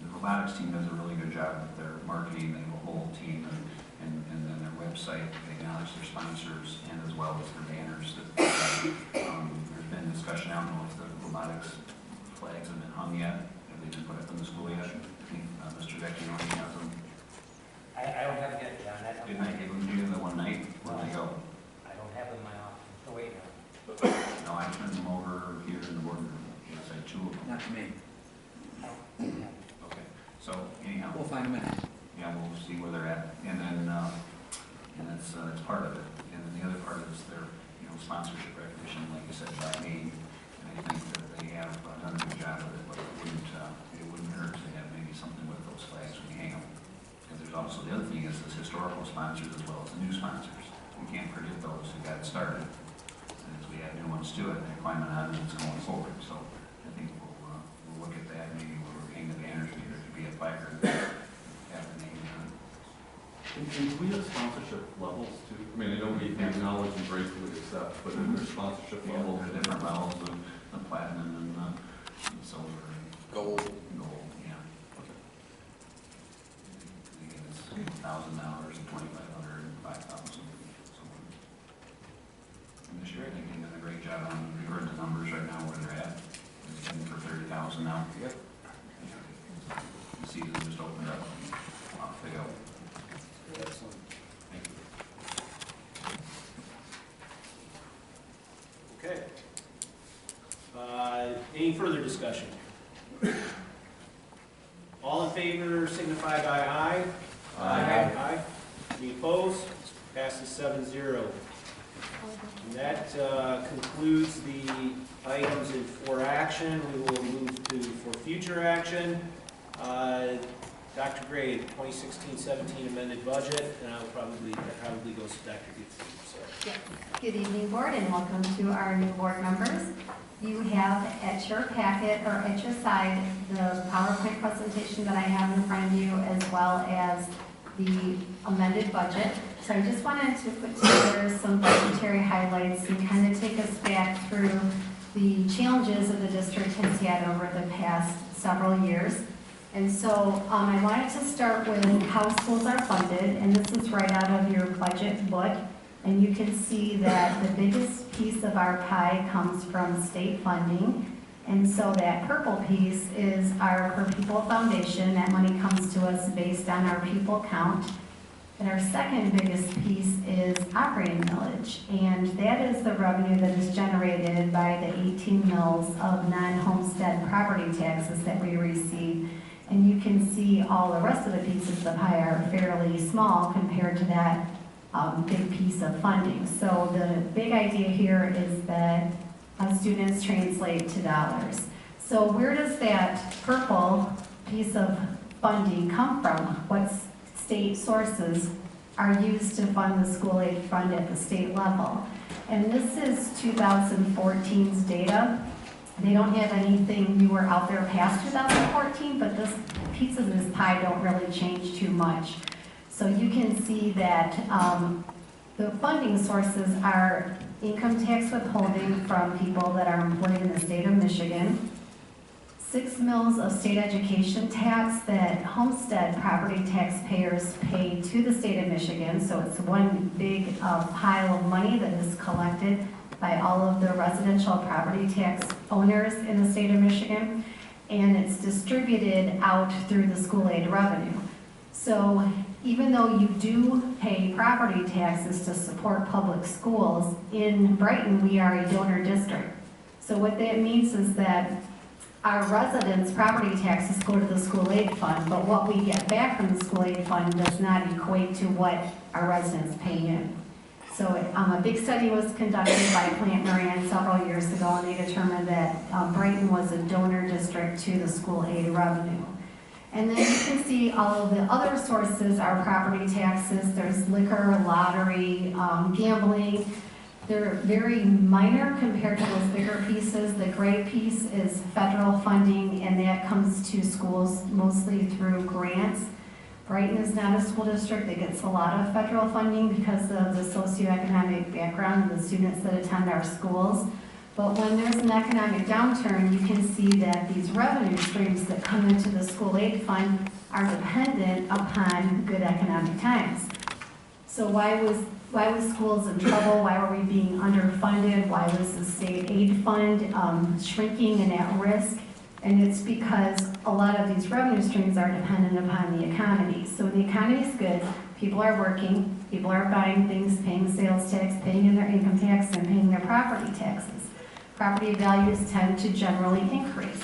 The robotics team does a really good job with their marketing. They have a whole team, and then their website, they acknowledge their sponsors, and as well as their banners. There's been discussion, I don't know if the robotics flags have been hung yet. Have they been put up in the school yet? I think Mr. Vecchio has them. I don't have it yet, John. Didn't I give them to you the one night? Where'd they go? I don't have them in my office. Oh, wait now. No, I turned them over here in the boardroom. Yes, I had 2 of them. Not to me. Okay, so anyhow. We'll find them in. Yeah, we'll see where they're at, and then, and that's part of it. And then the other part is their, you know, sponsorship recognition, like you said, by name. And I think that they have done a good job of it, but it wouldn't hurt to have maybe something with those flags when you hang them. Because there's also, the other thing is historical sponsors as well as the new sponsors. We can't forget those who got it started. And as we add new ones to it, they're climbing on and it's going forward. So I think we'll look at that, maybe we'll hang the banners, maybe there could be a placard. And do we have sponsorship levels too? I mean, I know we acknowledge and gratefully accept, but are there sponsorship levels? There's different levels of the platinum and silver. Gold. Gold, yeah. Okay. I think it's $1,000 and $2,500 and $5,000. And this year, I think they've done a great job on, we've heard the numbers right now where they're at. It's heading for 30,000 now. Yep. The season just opened up and off they go. Excellent. Thank you. Okay. Any further discussion? All in favor signify by aye. Aye. Any opposed? Passes 7-0. And that concludes the items for action. We will move to for future action. Dr. Gray, 2016-17 amended budget, and that probably goes to Dr. Gibson. So. Yes. Good evening, board, and welcome to our new board members. You have at your packet or at your side the PowerPoint presentation that I have in front of you, as well as the amended budget. So I just wanted to put together some budgetary highlights and kind of take us back through the challenges that the district has had over the past several years. And so I wanted to start with how schools are funded, and this is right out of your budget book. And you can see that the biggest piece of our pie comes from state funding. And so that purple piece is our Per Pupil Foundation. That money comes to us based on our pupil count. And our second biggest piece is operating millage. And that is the revenue that is generated by the 18 mills of non-homestead property taxes that we receive. And you can see all the rest of the pieces of the pie are fairly small compared to that big piece of funding. So the big idea here is that students translate to dollars. So where does that purple piece of funding come from? What state sources are used to fund the school aid fund at the state level? And this is 2014's data. They don't have anything newer out there past 2014, but this pieces of this pie don't really change too much. So you can see that the funding sources are income tax withholding from people that are employed in the state of Michigan, 6 mills of state education tax that homestead property taxpayers pay to the state of Michigan. So it's one big pile of money that is collected by all of the residential property tax owners in the state of Michigan, and it's distributed out through the school aid revenue. So even though you do pay property taxes to support public schools, in Brighton we are a donor district. So what that means is that our residents' property taxes go to the school aid fund, but what we get back from the school aid fund does not equate to what our residents pay in. So a big study was conducted by Plant Moran several years ago, and they determined that Brighton was a donor district to the school aid revenue. And then you can see all of the other sources are property taxes, there's liquor, lottery, gambling. They're very minor compared to those bigger pieces. The gray piece is federal funding, and that comes to schools mostly through grants. Brighton is not a school district that gets a lot of federal funding because of the socioeconomic background of the students that attend our schools. But when there's an economic downturn, you can see that these revenue streams that come into the school aid fund are dependent upon good economic times. So why was schools in trouble? Why were we being underfunded? Why was the state aid fund shrinking and at risk? And it's because a lot of these revenue streams are dependent upon the economy. So when the economy is good, people are working, people are buying things, paying sales tax, paying in their income tax, and paying their property taxes. Property values tend to generally increase.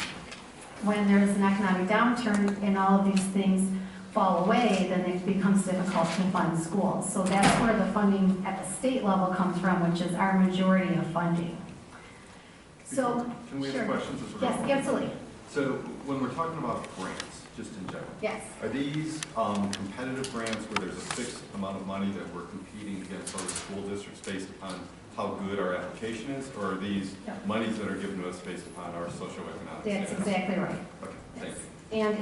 When there's an economic downturn and all of these things fall away, then it becomes difficult to fund schools. So that's where the funding at the state level comes from, which is our majority of funding. So, Can we sure. ask questions? As we're Yes, going? absolutely. So when we're talking about grants, just in general, Yes. are these competitive grants where there's a fixed amount of money that we're competing against other school districts based upon how good our application is, or are these monies that are given to us based upon our socioeconomic status? That's exactly right. Okay, thank you. And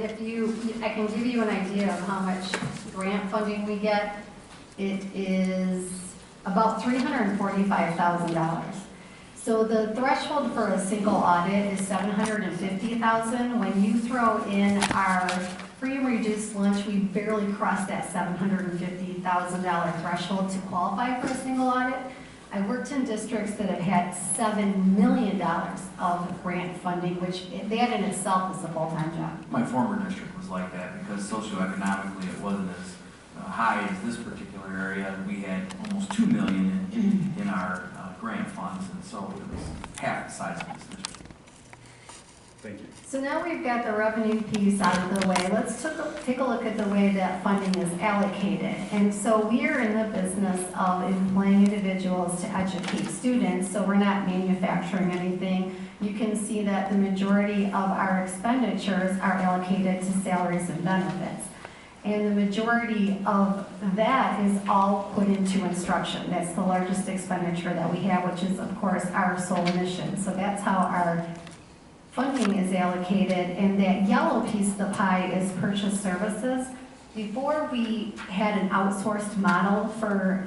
I can give you an idea of how much grant funding we get. It is about $345,000. So the threshold for a single audit is $750,000. When you throw in our free and reduced lunch, we barely cross that $750,000 threshold to qualify for a single audit. I worked in districts that have had $7 million of grant funding, which that in itself is a full-time job. My former district was like that because socioeconomically it wasn't as high as this particular area. We had almost $2 million in our grant funds, and so it was half the size of this district. Thank you. So now we've got the revenue piece out of the way. Let's take a look at the way that funding is allocated. And so we are in the business of employing individuals to educate students, so we're not manufacturing anything. You can see that the majority of our expenditures are allocated to salaries and benefits. And the majority of that is all put into instruction. That's the largest expenditure that we have, which is, of course, our sole mission. So that's how our funding is allocated. And that yellow piece of the pie is purchase services. Before we had an outsourced model for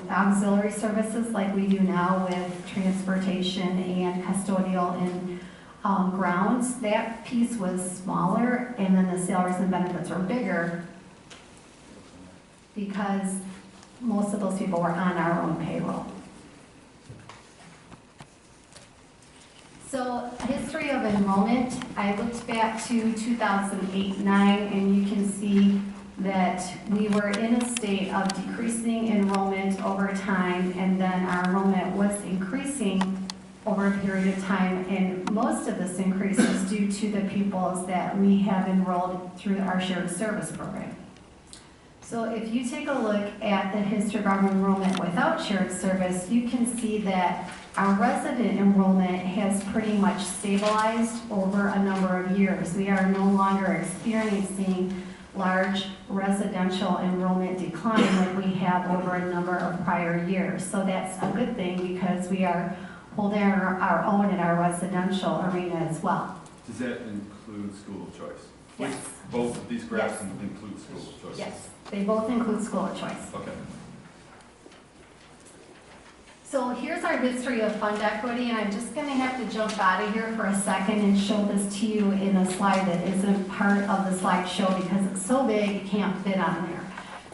auxiliary services like we do now with transportation and custodial and grounds, that piece was smaller, and then the salaries and benefits were bigger, because most of those people were on our own payroll. So, history of enrollment, I looked back to 2008-9, and you can see that we were in a state of decreasing enrollment over time, and then our enrollment was increasing over a period of time, and most of this increase is due to the pupils that we have enrolled through our shared service program. So if you take a look at the history of our enrollment without shared service, you can see that our resident enrollment has pretty much stabilized over a number of years. We are no longer experiencing large residential enrollment decline like we have over a number of prior years. So that's a good thing because we are holding our own in our residential arena as well. Does that include school of choice? Yes. Both of these graphs Yes. include school of choice? Yes, they both include school of choice. Okay. So here's our history of fund equity, and I'm just going to have to jump out of here for a second and show this to you in a slide that isn't part of the slideshow because it's so big it can't fit on there.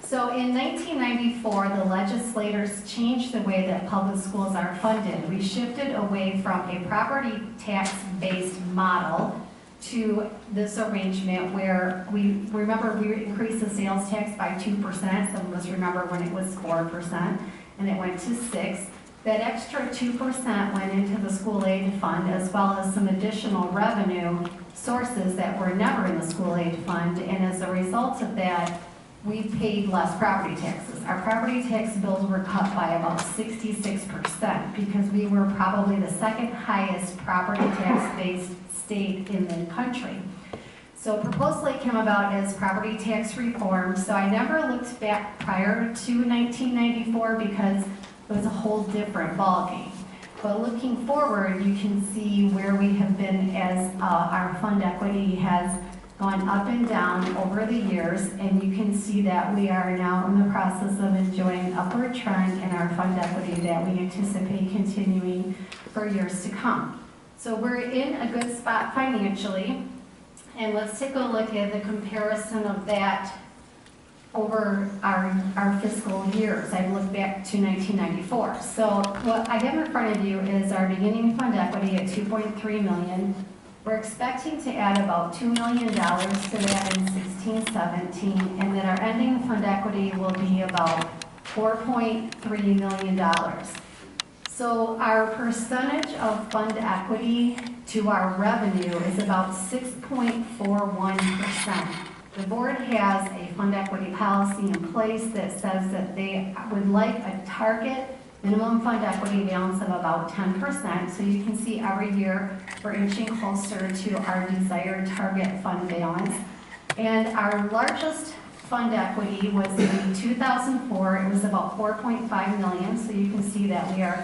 So in 1994, the legislators changed the way that public schools are funded. We shifted away from a property tax-based model to this arrangement where we increased the sales tax by 2%. Some of us remember when it was 4%, and it went to 6%. That extra 2% went into the school aid fund, as well as some additional revenue sources that were never in the school aid fund. And as a result of that, we paid less property taxes. Our property tax bills were cut by about 66% because we were probably the second highest property tax-based state in the country. So proposed late came about as property tax reform. So I never looked back prior to 1994 because it was a whole different ballgame. But looking forward, you can see where we have been as our fund equity has gone up and down over the years, and you can see that we are now in the process of enjoying upward trend in our fund equity that we anticipate continuing for years to come. So we're in a good spot financially, and let's take a look at the comparison of that over our fiscal years. I've looked back to 1994. So what I have in front of you is our beginning fund equity at $2.3 million. We're expecting to add about $2 million to that in 16-17, and that our ending fund equity will be about $4.3 million. So our percentage of fund equity to our revenue is about 6.41%. The board has a fund equity policy in place that says that they would like a target minimum fund equity balance of about 10%. So you can see every year we're inching closer to our desired target fund balance. And our largest fund equity was in 2004. It was about $4.5 million. So you can see that we are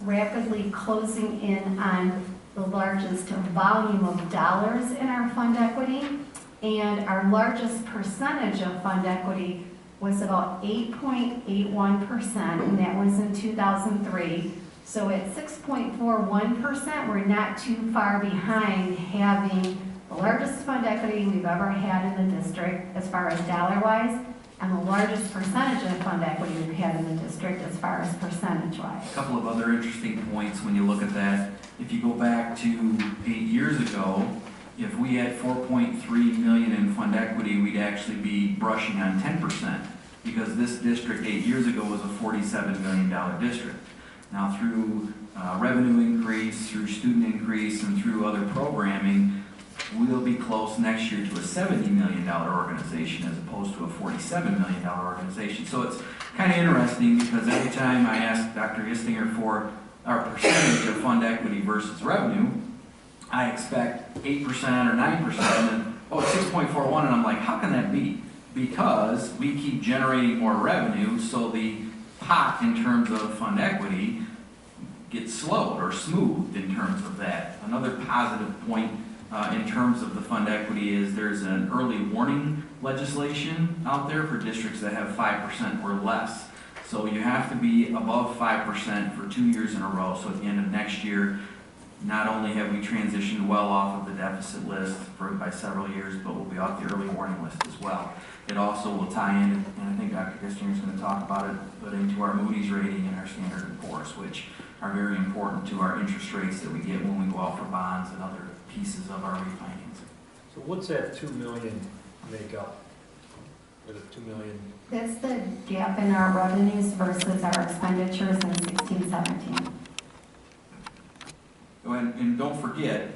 rapidly closing in on the largest volume of dollars in our fund equity. And our largest percentage of fund equity was about 8.81%, and that was in 2003. So at 6.41%, we're not too far behind having the largest fund equity we've ever had in the district as far as dollar-wise, and the largest percentage of fund equity we've had in the district as far as percentage-wise. A couple of other interesting points when you look at that. If you go back to 8 years ago, if we had $4.3 million in fund equity, we'd actually be brushing on 10%, because this district 8 years ago was a $47 million district. Now through revenue increase, through student increase, and through other programming, we'll be close next year to a $70 million organization as opposed to a $47 million organization. So it's kind of interesting, because every time I ask Dr. Gistinger for our percentage of fund equity versus revenue, I expect 8% or 9%, and oh, 6.41, and I'm like, how can that be? Because we keep generating more revenue, so the pot in terms of fund equity gets slowed or smoothed in terms of that. Another positive point in terms of the fund equity is there's an early warning legislation out there for districts that have 5% or less. So you have to be above 5% for 2 years in a row. So at the end of next year, not only have we transitioned well off of the deficit list by several years, but we'll be off the early warning list as well. It also will tie in, and I think Dr. Gistinger is going to talk about it, but into our Moody's rating and our Standard & Poor's, which are very important to our interest rates that we get when we go out for bonds and other pieces of our refinancing. So what's that $2 million make up? Or the $2 million? That's the gap in our revenues versus our expenditures in 16-17. And don't forget,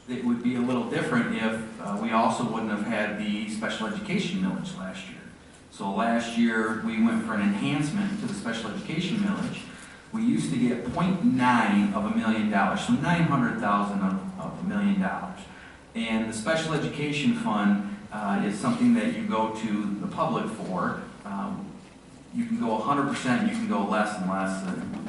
it would be a little different if we also wouldn't have had the special education millage last year. So last year, we went for an enhancement to the special education millage. We used to get 0.9 of $1 million, so 900,000 of $1 million. And the special education fund is something that you go to the public for. You can go 100%, you can go less and less.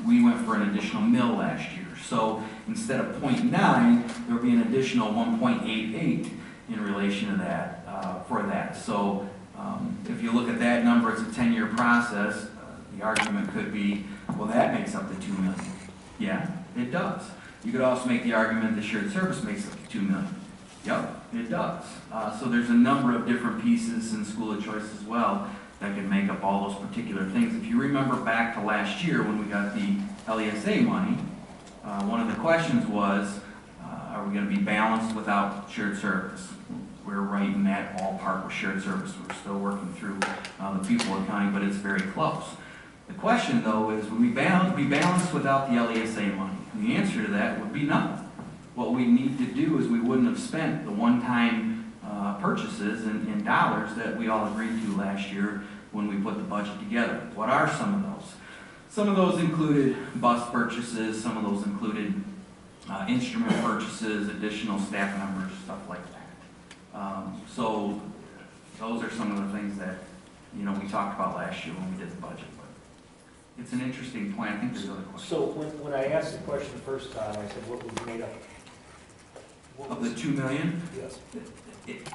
We went for an additional mill last year. So instead of 0.9, there will be an additional 1.88 in relation to that, for that. So if you look at that number, it's a 10-year process. The argument could be, well, that makes up the $2 million. Yeah, it does. You could also make the argument the shared service makes up the $2 million. Yep, it does. So there's a number of different pieces in school of choice as well that can make up all those particular things. If you remember back to last year when we got the LESA money, one of the questions was, are we going to be balanced without shared service? We're right in that ballpark with shared service. We're still working through the pupil accounting, but it's very close. The question, though, is would we be balanced without the LESA money? And the answer to that would be no. What we need to do is we wouldn't have spent the one-time purchase purchases in dollars that we all agreed to last year when we put the budget together. What are some of those? Some of those included bus purchases, some of those included instrument purchases, additional staff members, stuff like that. So those are some of the things that, you know, we talked about last year when we did the budget. But it's an interesting point. I think there's other questions. So when I asked the question the first time, I said, what was made up? Of the $2 million? Yes. It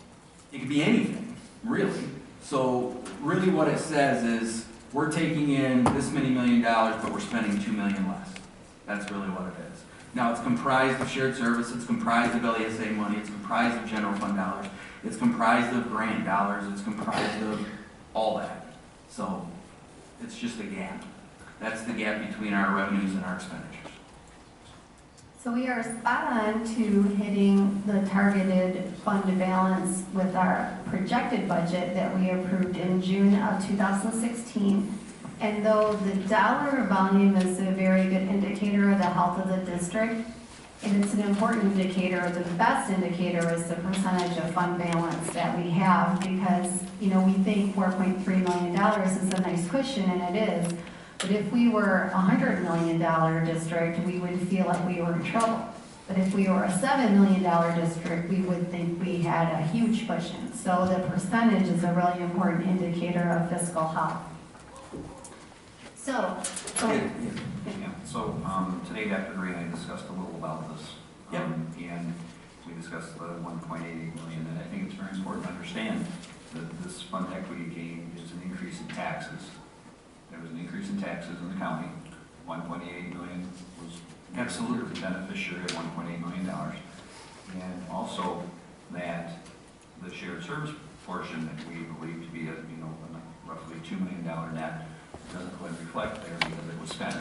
could be anything, really. So really what it says is we're taking in this many $1 million, but we're spending $2 million less. That's really what it is. Now, it's comprised of shared service, it's comprised of LESA money, it's comprised of general fund dollars, it's comprised of grant dollars, it's comprised of all that. So it's just a gap. That's the gap between our revenues and our expenditures. So we are spot on to hitting the targeted fund balance with our projected budget that we approved in June of 2016. And though the dollar volume is a very good indicator of the health of the district, and it's an important indicator, the best indicator is the percentage of fund balance that we have, because, you know, we think $4.3 million is a nice cushion, and it is. But if we were a $100 million district, we would feel like we were in trouble. But if we were a $7 million district, we would think we had a huge cushion. So the percentage is a really important indicator of fiscal health. So Today, Dr. Gray and I discussed a little about this. And we discussed the 1.88 million, and I think it's very important to understand that this fund equity gain is an increase in taxes. There was an increase in taxes in the county. 1.88 million was absolutely the beneficiary of $1.8 million. And also that the shared service portion that we believe to be a, you know, roughly $2 million net doesn't quite reflect there because it was spent.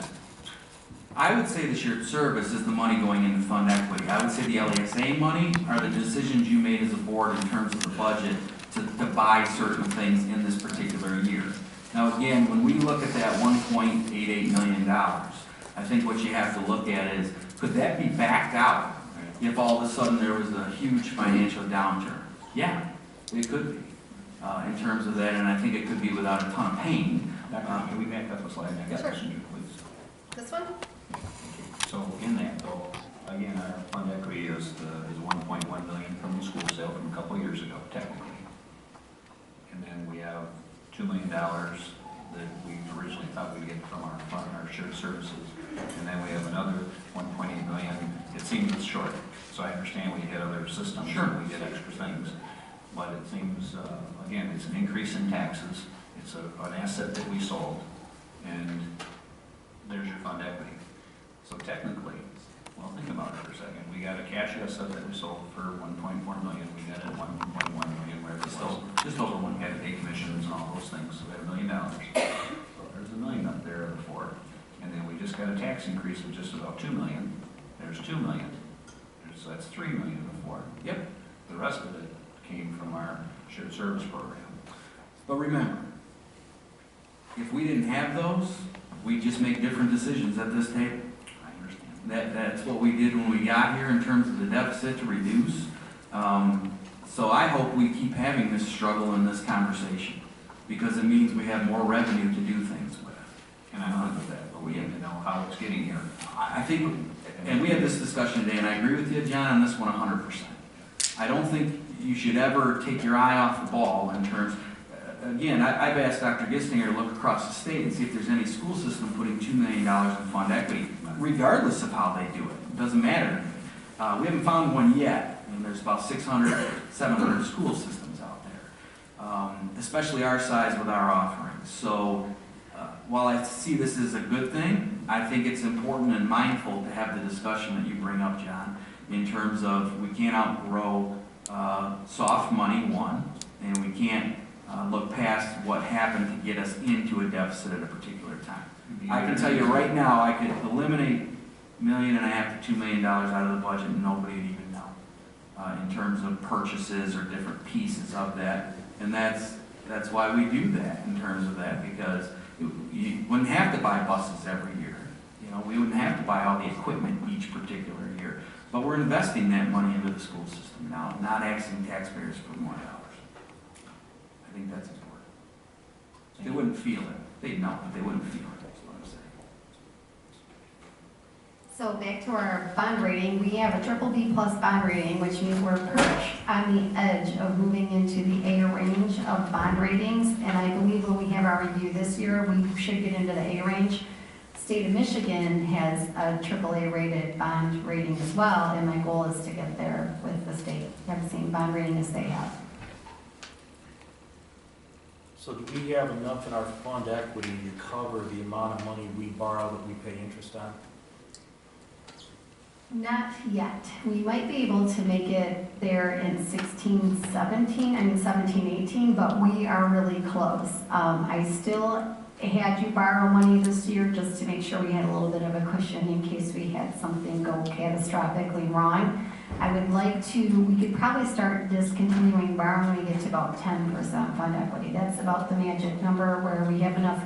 I would say the shared service is the money going into fund equity. I would say the LESA money are the decisions you made as a board in terms of the budget to buy certain things in this particular year. Now again, when we look at that $1.88 million, I think what you have to look at is, could that be backed out if all of a sudden there was a huge financial downturn? Yeah, it could be in terms of that, and I think it could be without a ton of pain. Can we back up a slide? Next question, please. This one? So in that though, again, our fund equity is 1.1 million from the school sale from a couple of years ago, technically. And then we have $2 million that we originally thought we'd get from our fund, our shared services. And then we have another 1.8 million. It seems it's short. So I understand we had other systems and we did extra things. But it seems, again, it's an increase in taxes. It's an asset that we sold. And there's your fund equity. So technically, well, think about it for a second. We got a cash asset that we sold for $1.4 million. We got it at $1.1 million, where it's still just over one had to pay commissions and all those things. So we had $1 million. So there's $1 million up there before. And then we just got a tax increase of just about $2 million. There's $2 million. So that's $3 million before. Yep. The rest of it came from our shared service program. But remember, if we didn't have those, we'd just make different decisions at this table. I understand. That's what we did when we got here in terms of the deficit to reduce. So I hope we keep having this struggle and this conversation, because it means we have more revenue to do things with. And I know that, but we have to know how it's getting here. I think, and we had this discussion today, and I agree with you, John, on this one 100%. I don't think you should ever take your eye off the ball in terms. Again, I've asked Dr. Gistinger to look across the state and see if there's any school system putting $2 million in fund equity, regardless of how they do it. It doesn't matter. We haven't found one yet. I mean, there's about 600, 700 school systems out there, especially our size with our offerings. So while I see this as a good thing, I think it's important and mindful to have the discussion that you bring up, John, in terms of we can't outgrow soft money, one, and we can't look past what happened to get us into a deficit at a particular time. I can tell you right now, I could eliminate $1.5 million to $2 million out of the budget and nobody would even know in terms of purchases or different pieces of that. And that's why we do that in terms of that, because you wouldn't have to buy buses every year. You know, we wouldn't have to buy all the equipment each particular year. But we're investing that money into the school system now, not asking taxpayers for more dollars. think that's important. They wouldn't feel it. They'd know, but they wouldn't feel it, that's what I'm saying. So back to our bond rating, we have a BBB+ bond rating, which means we're perched on the edge of moving into the A range of bond ratings. And I believe when we have our review this year, we should get into the A range. State of Michigan has a AAA rated bond rating as well, and my goal is to get there with the state, have the same bond rating as they have. So do we have enough in our fund equity to cover the amount of money we borrow that we pay interest on? Not yet. We might be able to make it there in 17, 18, but we are really close. I still had you borrow money this year just to make sure we had a little bit of a cushion in case we had something go catastrophically wrong. I would like to, we could probably start discontinuing borrowing when we get to about 10% fund equity. That's about the magic number where we have enough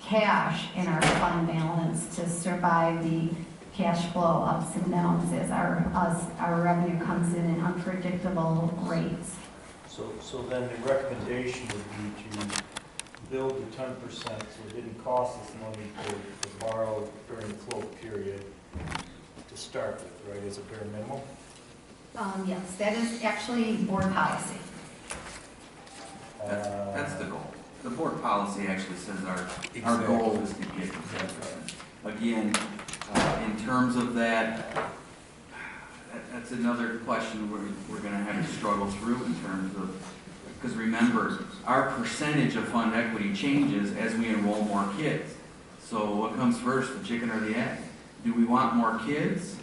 cash in our fund balance to survive the cash flow ups and downs as our revenue comes in unpredictable rates. So then the recommendation would be to build the 10% so it didn't cost us money to borrow during the float period to start with, right, as a bare minimum? Yes, that is actually board policy. That's the goal. The board policy actually says our goal is to get to 10%. Again, in terms of that, that's another question we're going to have to struggle through in terms of, because remember, our percentage of fund equity changes as we enroll more kids. So what comes first, the chicken or the egg? Do we want more kids?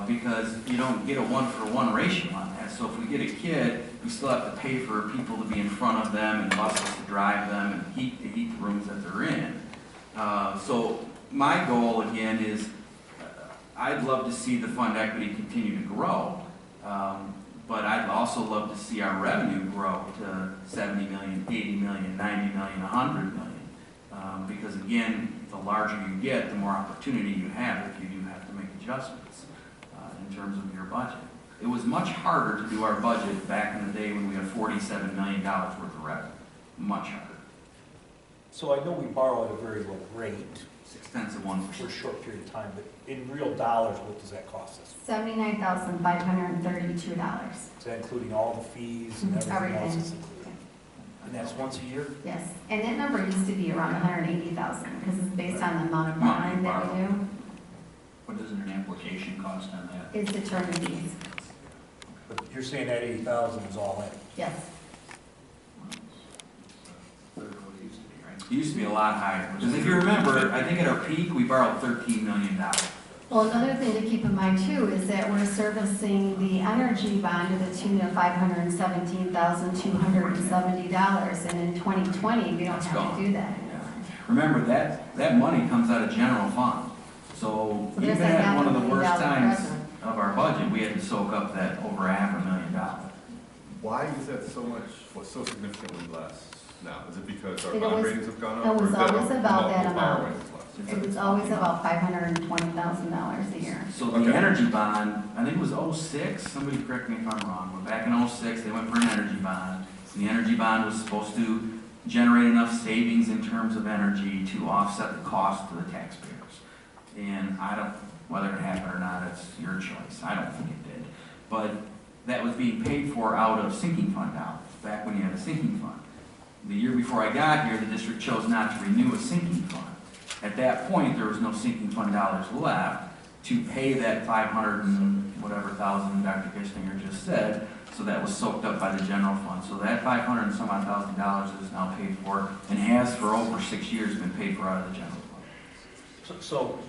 Because you don't get a 1-for-1 ratio on that. So if we get a kid, we still have to pay for people to be in front of them and buses to drive them and heat to heat the rooms that they're in. So my goal again is I'd love to see the fund equity continue to grow. But I'd also love to see our revenue grow to 70 million, 80 million, 90 million, 100 million. Because again, the larger you get, the more opportunity you have if you do have to make adjustments in terms of your budget. It was much harder to do our budget back in the day when we had $47 million worth of revenue. Much harder. So I know we borrow at a very low rate. 0.6% for a short period of time, but in real dollars, what does that cost us? $79,532. Is that including all the fees and everything else that's included? And that's once a year? Yes, and that number used to be around 180,000 because it's based on the amount of borrowing that we do. What does an application cost on that? It's attorney fees. But you're saying that 80,000 is all in? Yes. It used to be a lot higher. Because if you remember, I think at our peak, we borrowed $13 million. Well, another thing to keep in mind too is that we're servicing the energy bond to the tune of $517,270, and in 2020, we don't have to do that anymore. Remember, that money comes out of general fund. So even at one of the worst times of our budget, we had to soak up that over $500,000. Why is that so much, so significantly less now? Is it because our It bond was- ratings have gone up? It was or is that always about that the amount. borrowing is less? It was always about $520,000 a year. So the energy bond, I think it was 06, somebody correct me if I'm wrong, but back in 06, they went for an energy bond. And the energy bond was supposed to generate enough savings in terms of energy to offset the cost to the taxpayers. And I don't, whether it happened or not, it's your choice. I don't think it did. But that was being paid for out of sinking fund dollars, back when you had a sinking fund. The year before I got here, the district chose not to renew a sinking fund. At that point, there was no sinking fund dollars left to pay that 500 and whatever thousand Dr. Kissinger just said, so that was soaked up by the general fund. So that 500 and some odd $1,000 is now paid for and has for over 6 years been paid for out of the general fund.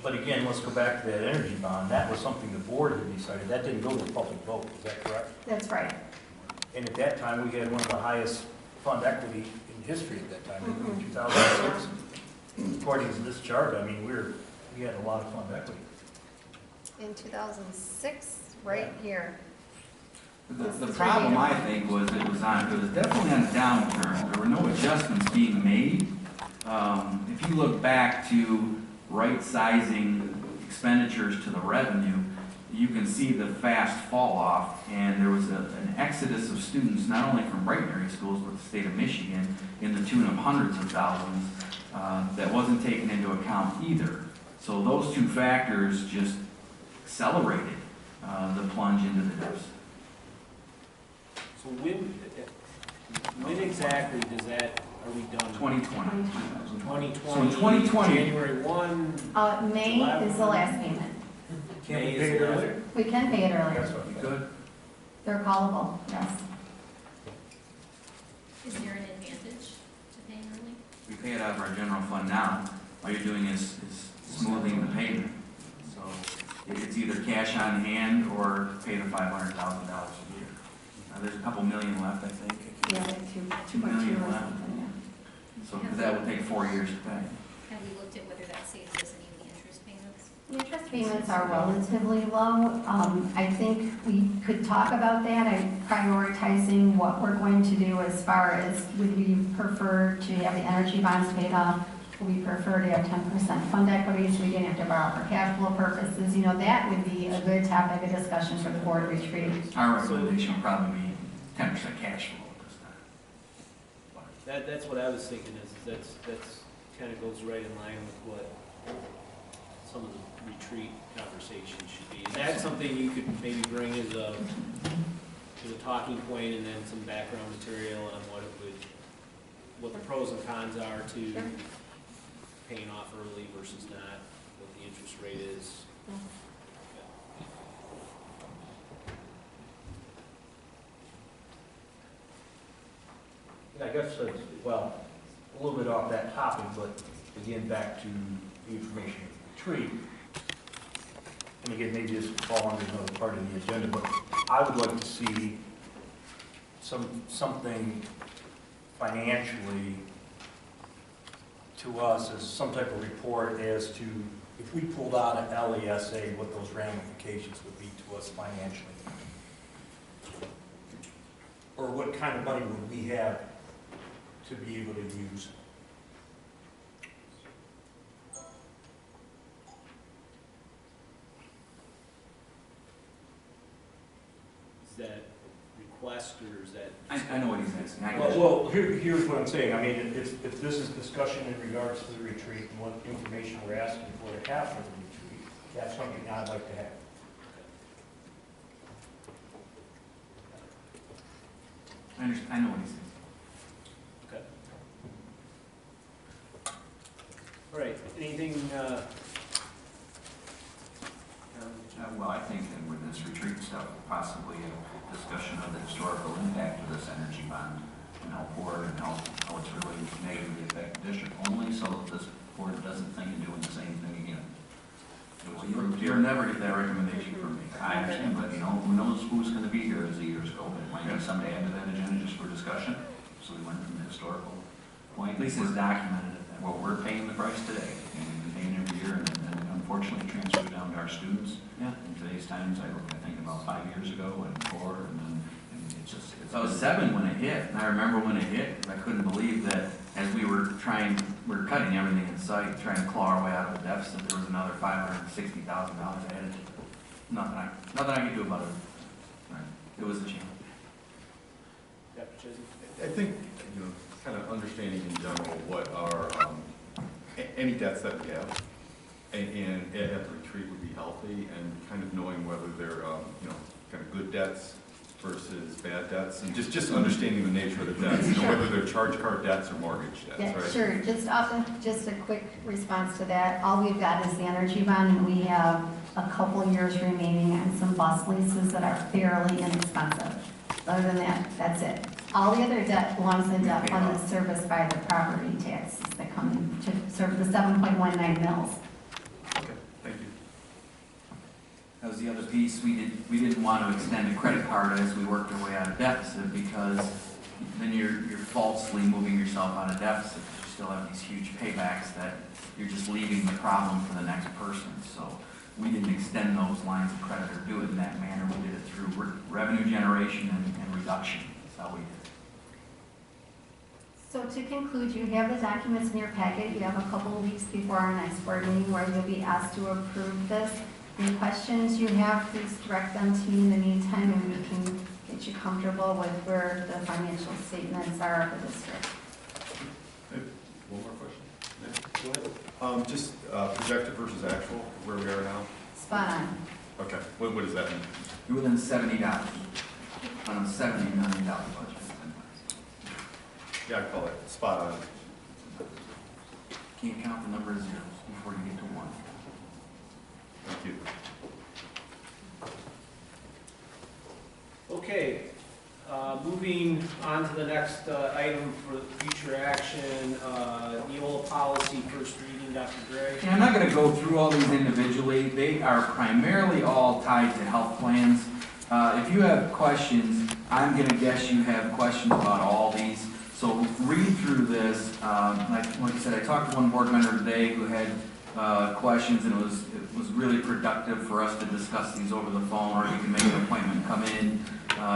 But again, let's go back to that energy bond. That was something the board had decided. That didn't go to the public vote, is that correct? That's right. And at that time, we had one of the highest fund equity in history at that time, in 2006. According to this chart, I mean, we had a lot of fund equity. In 2006, right here. The problem, I think, was it was definitely on a downturn. There were no adjustments being made. If you look back to right-sizing expenditures to the revenue, you can see the fast fall off, and there was an exodus of students, not only from Brighton area schools, but the state of Michigan, in the tune of hundreds of thousands, that wasn't taken into account either. So those two factors just accelerated the plunge into the deficit. So when exactly does that, are we done? 2020. 2020. So in 2020, January 1. May is the last payment. Can we May pay is it the- earlier? We can pay it earlier. That's what you we could. They're callable, yes. Is there an advantage to paying early? We pay it out of our general fund now. All you're doing is smoothing the payment. So it's either cash on hand or pay the $500,000 a year. There's a couple million left, I think. Yeah, like 2 2.2 million or left. something, yeah. So that would take 4 years to pay. Have we looked at whether that saves us any of the interest payments? The interest payments are relatively low. I think we could talk about that. I'm prioritizing what we're going to do as far as would we prefer to have the energy bonds paid off? Would we prefer to have 10% fund equity so we didn't have to borrow for cash flow purposes? You know, that would be a good topic of discussion for the board retreat. Our recommendation would probably be 10% cash flow at this time. That's what I was thinking is that's kind of goes right in line with what some of the retreat conversation should be. Is that something you could maybe bring as a talking point and then some background material on what the pros and cons are to paying off early versus not, what the interest rate is? I guess, well, a little bit off that topic, but again, back to the information retreat. And again, maybe this will fall under another part of the agenda, but I would like to see something financially to us as some type of report as to if we pulled out an LESA, what those ramifications would be to us financially. Or what kind of money would we have to be able to use. Is that request or is that? I know what he's asking. I Well, here's what I'm saying. I mean, if this is discussion in regards to the retreat and what information we're asking for to have for the retreat, that's something I'd like to have. I understand. I know what he's saying. Okay. All right, anything, Well, I think that with this retreat stuff, possibly a discussion of the historical impact of this energy bond and how poor and how it's really negatively affected the district, only so that this board doesn't think of doing the same thing again. You'll never get that recommendation from me. I understand, but who knows who's going to be here as the years go. It might be somebody add to that agenda just for discussion. So we went from the historical point. At least it's documented at that. Well, we're paying the price today, and we've been paying every year, and unfortunately transferred down to our students. Yeah. In today's times, I think about 5 years ago and 4, and then it's just. I was 7 when it hit, and I remember when it hit, I couldn't believe that as we were cutting everything in sight, trying to claw our way out of the deficit, there was another $560,000 added. Nothing I could do about it. Right. It was a challenge. I think, kind of understanding in general what our, any debts that we have, and at the retreat would be healthy, and kind of knowing whether they're, kind of good debts versus bad debts, and just understanding the nature of the debts, whether they're charge card debts or mortgage debts, Yeah, right? sure. Just a quick response to that. All we've got is the energy bond, and we have a couple years remaining on some bus leases that are fairly inexpensive. Other than that, that's it. All the other debt belongs in debt fund that's serviced by the property taxes that come in to serve the 7.19 mils. Okay, thank you. That was the other piece. We didn't want to extend a credit card as we worked our way out of deficit, because then you're falsely moving yourself out of deficit. You still have these huge paybacks that you're just leaving the problem for the next person. So we didn't extend those lines of credit or do it in that manner. We did it through revenue generation and reduction. That's how we did it. So to conclude, you have the documents in your packet. You have a couple of weeks before our next board meeting where you'll be asked to approve this. Any questions you have, please direct them to me in the meantime, and we can get you comfortable with where the financial statements are of the district. One more question? Go ahead. Just projected versus actual, where we are now? Spot on. Okay, what does that mean? You're within $70 on a $70 million budget. Yeah, I call it spot on. Can't count the number of zeros before you get to one. Thank you. Okay, moving on to the next item for future action, Neola policy, first reading, Dr. Gray. And I'm not going to go through all these individually. They are primarily all tied to health plans. If you have questions, I'm going to guess you have questions about all these. So read through this. Like I said, I talked to one board member today who had questions, and it was really productive for us to discuss these over the phone, or you can make an appointment, come in.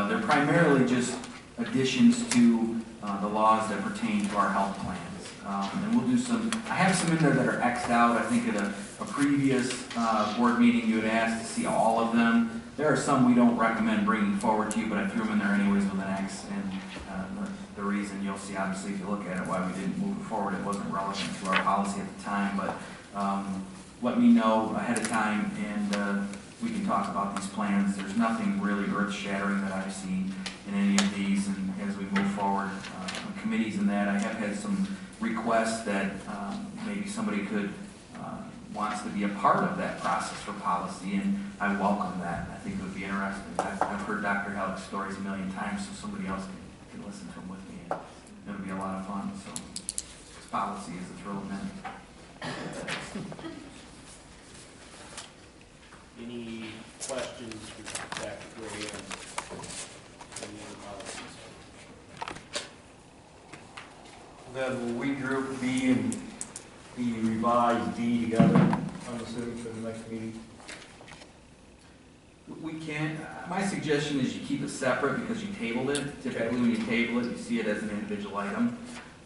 They're primarily just additions to the laws that pertain to our health plans. And we'll do some, I have some in there that are X'd out. I think at a previous board meeting you had asked to see all of them. There are some we don't recommend bringing forward to you, but I threw them in there anyways with an X. And the reason you'll see, obviously, if you look at it, why we didn't move it forward, it wasn't relevant to our policy at the time. But let me know ahead of time, and we can talk about these plans. There's nothing really earth-shattering that I've seen in any of these, and as we move forward on committees and that, I have had some requests that maybe somebody could wants to be a part of that process for policy, and I welcome that. I think it would be interesting. I've heard Dr. Halleck's stories a million times, so somebody else can listen to them with me. And it'll be a lot of fun. So this policy is a thrill of many. Any questions for Dr. Gray on any of the policies? Then will we group B and the revised D together, I'm assuming, for the next meeting? We can. My suggestion is you keep it separate because you tabled it. Typically, when you table it, you see it as an individual item.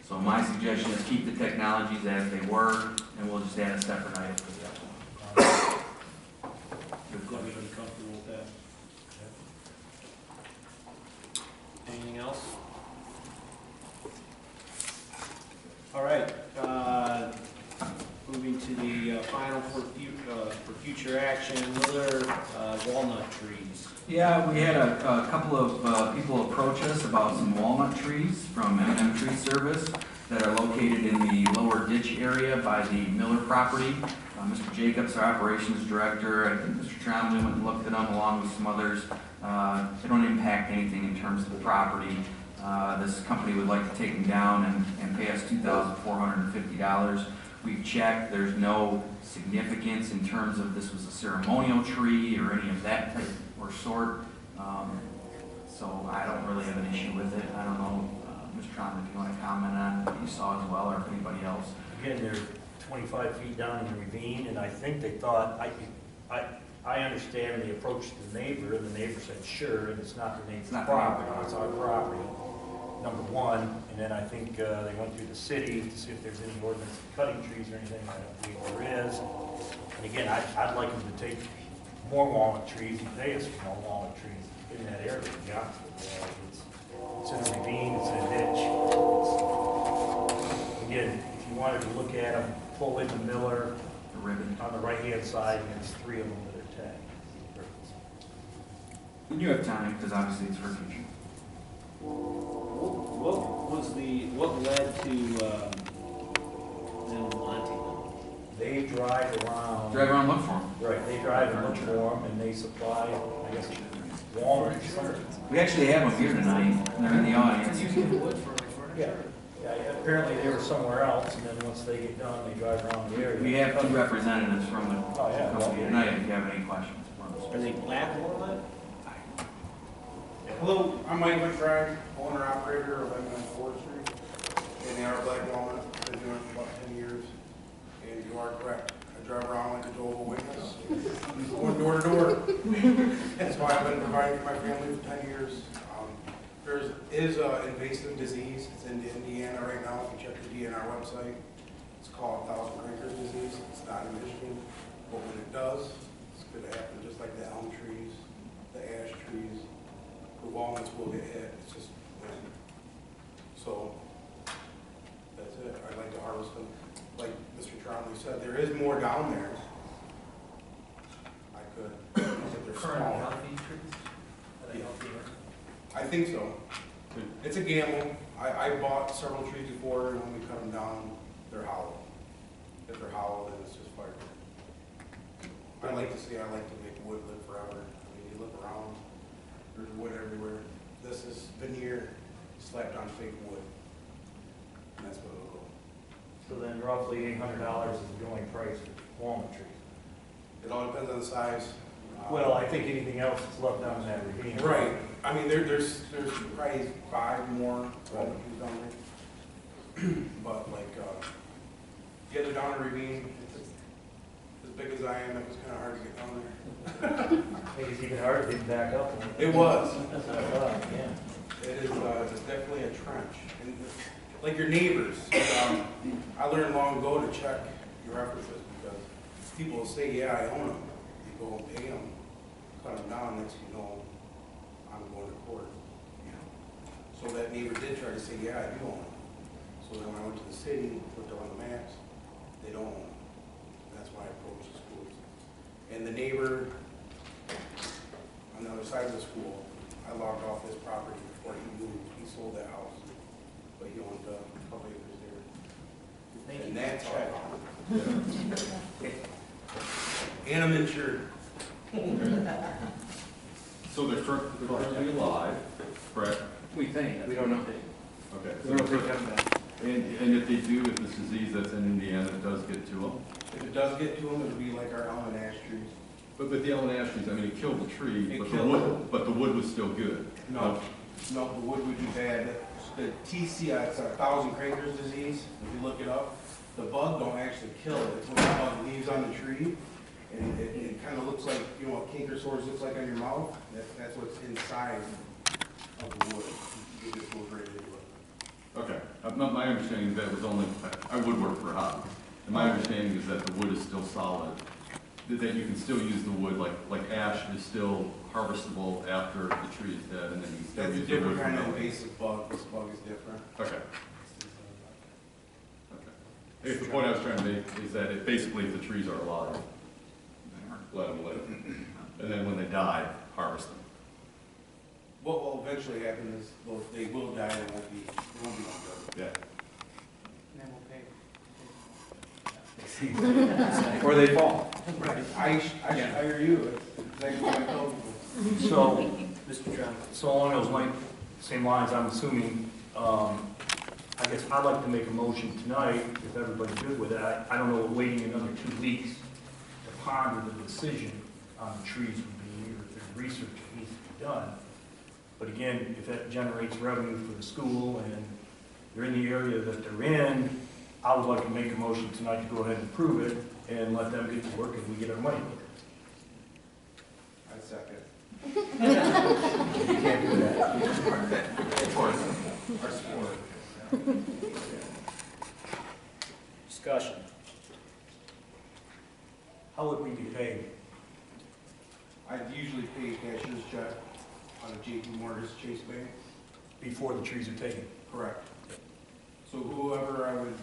So my suggestion is keep the technologies as they were, and we'll just add a separate item for the other one. Is everybody comfortable with that? Anything else? All right. Moving to the final for future action, another walnut trees. Yeah, we had a couple of people approach us about some walnut trees from M&M Tree Service that are located in the lower ditch area by the Miller property. Mr. Jacobs, our operations director, I think Mr. Trombley went and looked at them along with some others. They don't impact anything in terms of the property. This company would like to take them down and pay us $2,450. We've checked, there's no significance in terms of this was a ceremonial tree or any of that type or sort. So I don't really have an issue with it. I don't know, Mr. Trombley, if you want to comment on what you saw as well, or if anybody else. Again, they're 25 feet down in the ravine, and I think they thought, I understand the approach to the neighbor, and the neighbor said, sure, and it's not the neighbor's property, it's our property, number one. And then I think they went through the city to see if there's any ordinance of cutting trees or anything. I don't believe there is. And again, I'd like them to take more walnut trees and pay us for more walnut trees in that area, to be honest with you. It's in a ravine, it's in a ditch. Again, if you wanted to look at them, pull in the Miller, The ribbon. on the right-hand side, and there's 3 of them that are tagged. When you have time, because obviously it's for future. What led to them wanting them? They drive around. Drive around and look for them. Right, they drive and look for them, and they supply, I guess, walnuts. We actually have them here tonight. They're in the audience. Yeah, apparently they were somewhere else, and then once they get done, they drive around the area. We have 2 representatives from the Oh, yeah. company tonight if you have any questions. Are they black walnut? Hello, I'm Mike McBride, owner-operator of M&M Forestry, and they are black walnut. I've been doing it for about 10 years, and you are correct. I drive around like a Jehovah's Witness, going door to door. That's why I've been providing for my family for 10 years. There is an invasive disease. It's in Indiana right now. If you check the DNR website, it's called Thousand Crankers disease. It's not in Michigan, but when it does, it's gonna happen, just like the elm trees, the ash trees, the walnuts will get hit, it's just wind. So, that's it, I'd like to harvest them. Like Mr. Trombley said, there is more down there. I could, but they're Current smaller. healthy trees? Are they healthier? I think so. It's a gamble. I bought several trees before, and when we cut them down, they're hollow. If they're hollow, then it's just fire. I like to make wood live forever. I mean, you look around, there's wood everywhere. This is veneer slapped on fake wood. And that's what it'll go. So then roughly $800 is the going price for walnut trees. It all depends on the size. Well, I think anything else that's left down in that ravine. Right. I mean, there's probably 5 more walnut trees down there. But like, yeah, they're down in a ravine. It's as big as I am, it was kind of hard to get down there. I think it's even harder to get back up. It was. Yeah. It is, it's definitely a trench. And like your neighbors, I learned long ago to check your references because people will say, yeah, I own them. You go and pay them, cut them down, next thing you know, I'm going to court. You know? So that neighbor did try to say, yeah, I do own them. So then when I went to the city, looked up on the maps, they don't own them. That's why I approached the schools. And the neighbor on the other side of the school, I logged off his property before he moved. He sold that house, but he owned a couple acres there. And that's check. And I'm insured. So they're currently alive, correct? We think, we don't know. Okay. We don't think of that. And if they do, if this disease that's in Indiana does get to them? If it does get to them, it'll be like our elm and ash trees. But the elm and ash trees, I mean, it killed the tree, It but killed the wood was still good. No, the wood would be bad. The TCI, it's a thousand crankers disease. If you look it up, the bug don't actually kill it. It's when the bug leaves on the tree, and it kind of looks like, you know, what canker sores looks like on your mouth. That's what's inside of the wood. It just goes right into it. Okay, my understanding is that was only, I would work for a hobby. And my understanding is that the wood is still solid, that you can still use the wood, like ash is still harvestable after the tree is dead, and then you can still That's a use the wood different for kind of another. invasive bug. This bug is different. Okay. I guess the point I was trying to make is that it basically, if the trees are alive, let them live. And then when they die, harvest them. What will eventually happen is they will die and won't be long Yeah. And then we'll pay. Or they fall. Right. I should hire you. That's exactly what I told you. So, Mr. John. so along those same lines, I'm assuming, I guess I'd like to make a motion tonight, if everybody's good with it. I don't know, waiting another 2 weeks to ponder the decision on the trees would be, or if there's research that needs to be done. But again, if that generates revenue for the school and they're in the area that they're in, I would like to make a motion tonight to go ahead and approve it and let them get to work and we get our money quicker. I second. You can't do that. Of course. Our sport. Discussion. How would we be paid? I usually pay cashier's check on a JP Morgan's Chase Bank. Before the trees are taken? Correct. So whoever I would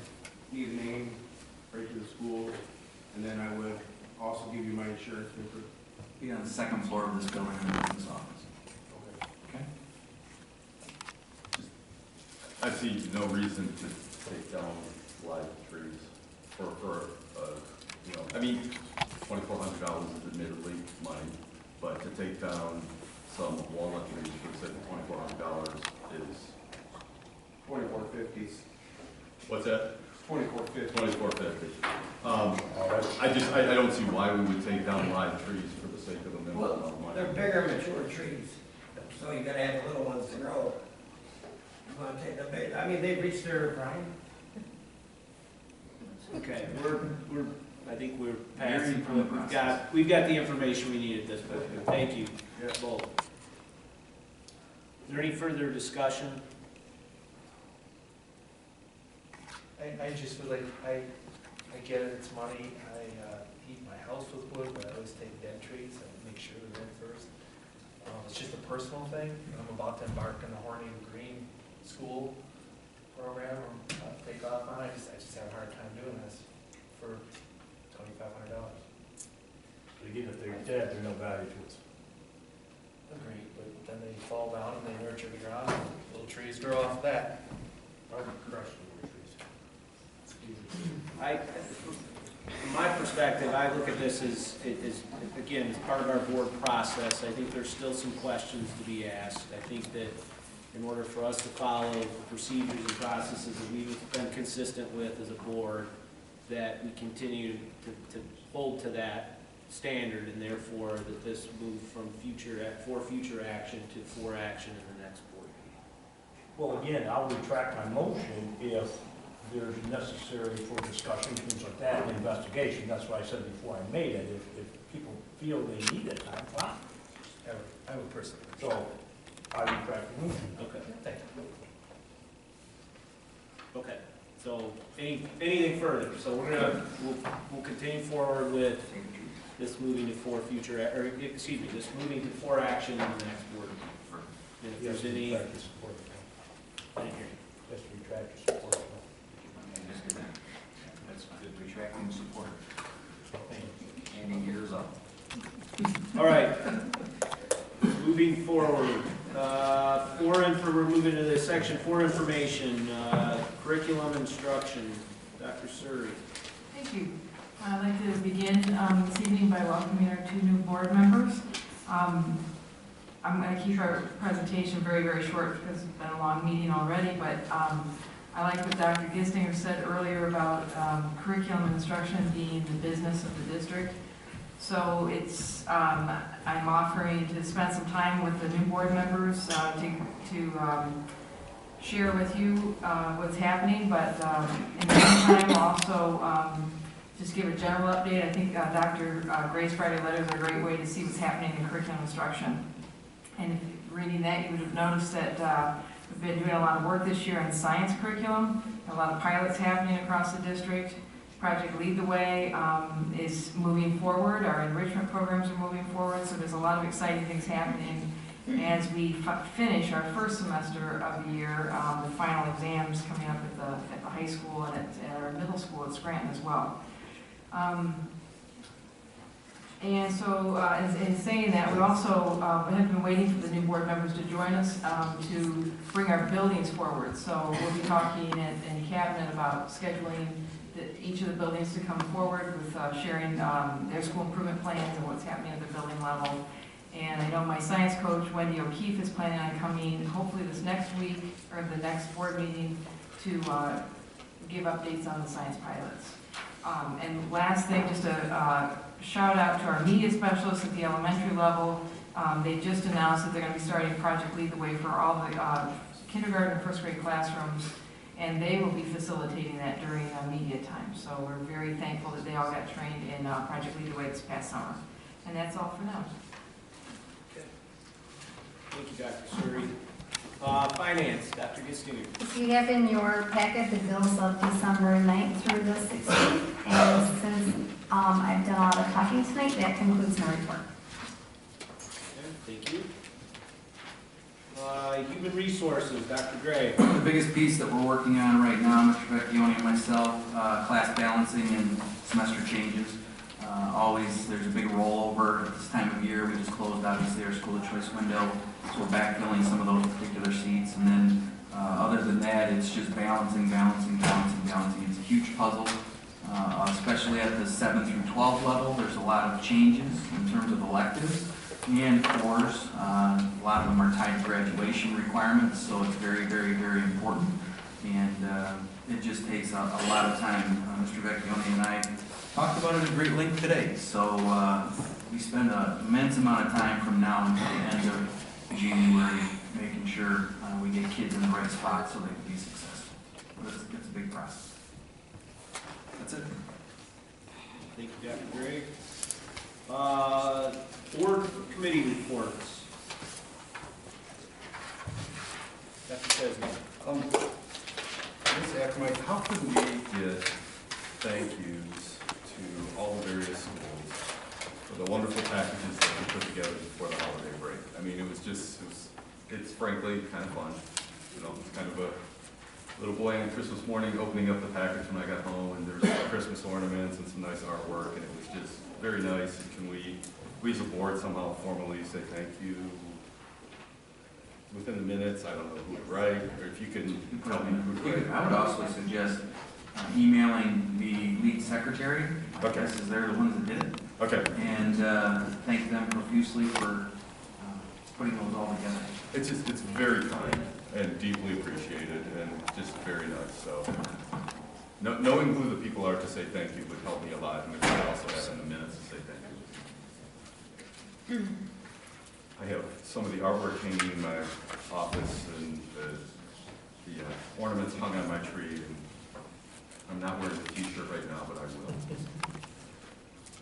need a name right to the school, and then I would also give you my insurance paper. Be on the second floor of this building in the business office. Okay? I see no reason to take down live trees for you know, I mean, $2,400 is admittedly money, but to take down some walnut trees for the sake of $2,400 is. 2450s. What's that? 2450. $2,450. I don't see why we would take down live trees for the sake of a minimal amount of money. They're bigger, mature trees, so you gotta have the little ones to grow. You wanna take the big, I mean, they've reached their prime. Okay, I think we're Very past, from the process. we've got the information we need at this point. Thank you, both. Is there any further discussion? I just would like, I get it, it's money, heat my house with wood, but I always take dead trees and make sure they're in first. It's just a personal thing. I'm about to embark on the Horny Green School program, or take off on. I just have a hard time doing this for $2,500. But again, if they're dead, they're no value to us. Agreed, but then they fall down and they nurture the ground, and little trees grow off that. I would crush the trees. From my perspective, I look at this as, again, as part of our board process. I think there's still some questions to be asked. I think that in order for us to follow the procedures and processes that we've been consistent with as a board, that we continue to hold to that standard, and therefore that this move from future action to for action in the next board meeting. Well, again, I'll retract my motion if there's necessary for discussion, things like that, and investigation. That's why I said before I made it, if people feel they need it, I'm fine. I would personally. So, I retract the motion. Okay. Thank you. Okay. So anything further? So we'll continue forward with this moving to this moving to for action in the next board meeting. And if there's any, Retract the support. I didn't hear you. Just retract the support. Just do that. That's good, retracting support. And years up. All right. Moving forward, we're moving to the section for information, curriculum instruction. Dr. Suri. Thank you. I'd like to begin this evening by welcoming our two new board members. I'm going to keep our presentation very, very short because it's been a long meeting already, but I like what Dr. Gistinger said earlier about curriculum instruction being the business of the district. So it's, I'm offering to spend some time with the new board members to share with you what's happening, but in the meantime, I'll also just give a general update. I think Dr. Gray's Friday letters are a great way to see what's happening in curriculum instruction. And if reading that, you would have noticed that we've been doing a lot of work this year on science curriculum, a lot of pilots happening across the district. Project Lead the Way is moving forward. Our enrichment programs are moving forward, so there's a lot of exciting things happening as we finish our first semester of the year, the final exams coming up at the high school and at our middle school at Scranton as well. And so in saying that, we also have been waiting for the new board members to join us to bring our buildings forward. So we'll be talking in cabinet about scheduling each of the buildings to come forward with sharing their school improvement plans and what's happening at the building level. And I know my science coach, Wendy O'Keefe, is planning on coming hopefully this next week or the next board meeting to give updates on the science pilots. And last thing, just a shout out to our media specialists at the elementary level. They just announced that they're going to be starting Project Lead the Way for all the kindergarten and first grade classrooms, and they will be facilitating that during media time. So we're very thankful that they all got trained in Project Lead the Way this past summer. And that's all for now. Thank you, Dr. Suri. Finance, Dr. Gistinger. So you have in your packet the bills of December 9th through the 16th, and since I've done a lot of talking tonight, that concludes my report. Okay, thank you. Human Resources, Dr. Gray. The biggest piece that we're working on right now, Mr. Vecchione and myself, class balancing and semester changes. Always, there's a big rollover at this time of year. We just closed, obviously, our school of choice window, so we're backfilling some of those particular seats. And then, other than that, it's just balancing. It's a huge puzzle, especially at the 7th through 12th level. There's a lot of changes in terms of electives. And of course, a lot of them are tied to graduation requirements, so it's very, very, very important. And it just takes a lot of time. Mr. Vecchione and I talked about it at great length today. So we spend an immense amount of time from now until the end of January making sure we get kids in the right spot so they can be successful. It's a big process. That's it. Thank you, Dr. Gray. Board committee reports. Dr. Chesney. Ms. Ackermite, how can we get thank yous to all the various it's frankly kind of fun. You know, it's kind of a little boy on Christmas morning opening up the package when I got home, and there's some Christmas ornaments and some nice artwork, and it was just very nice. And can we as a board somehow formally say thank you within the minutes? I don't know who to write, or if you can tell me who to write. I would also suggest emailing the lead secretary. Okay. This is they're the ones that did it. Okay. And thank them profusely for putting those all together. It's very kind and deeply appreciated and just very nice. So knowing who the people are to say thank you would help me a lot, and if I also have in the minutes to say thank you. I have some of the artwork hanging in my office and the ornaments hung on my tree. And I'm not wearing the t-shirt right now, but I will.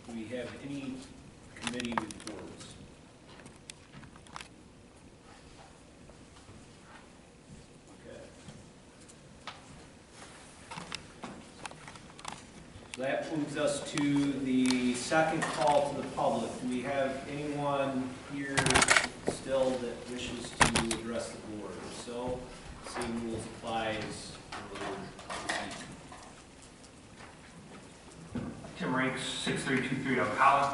Do we have any committee reports? Okay. So that moves us to the second call to the public. Do we have anyone here still that wishes to address the board? If so, same rules applies for this evening. Tim Ranks, 6323 Ocala.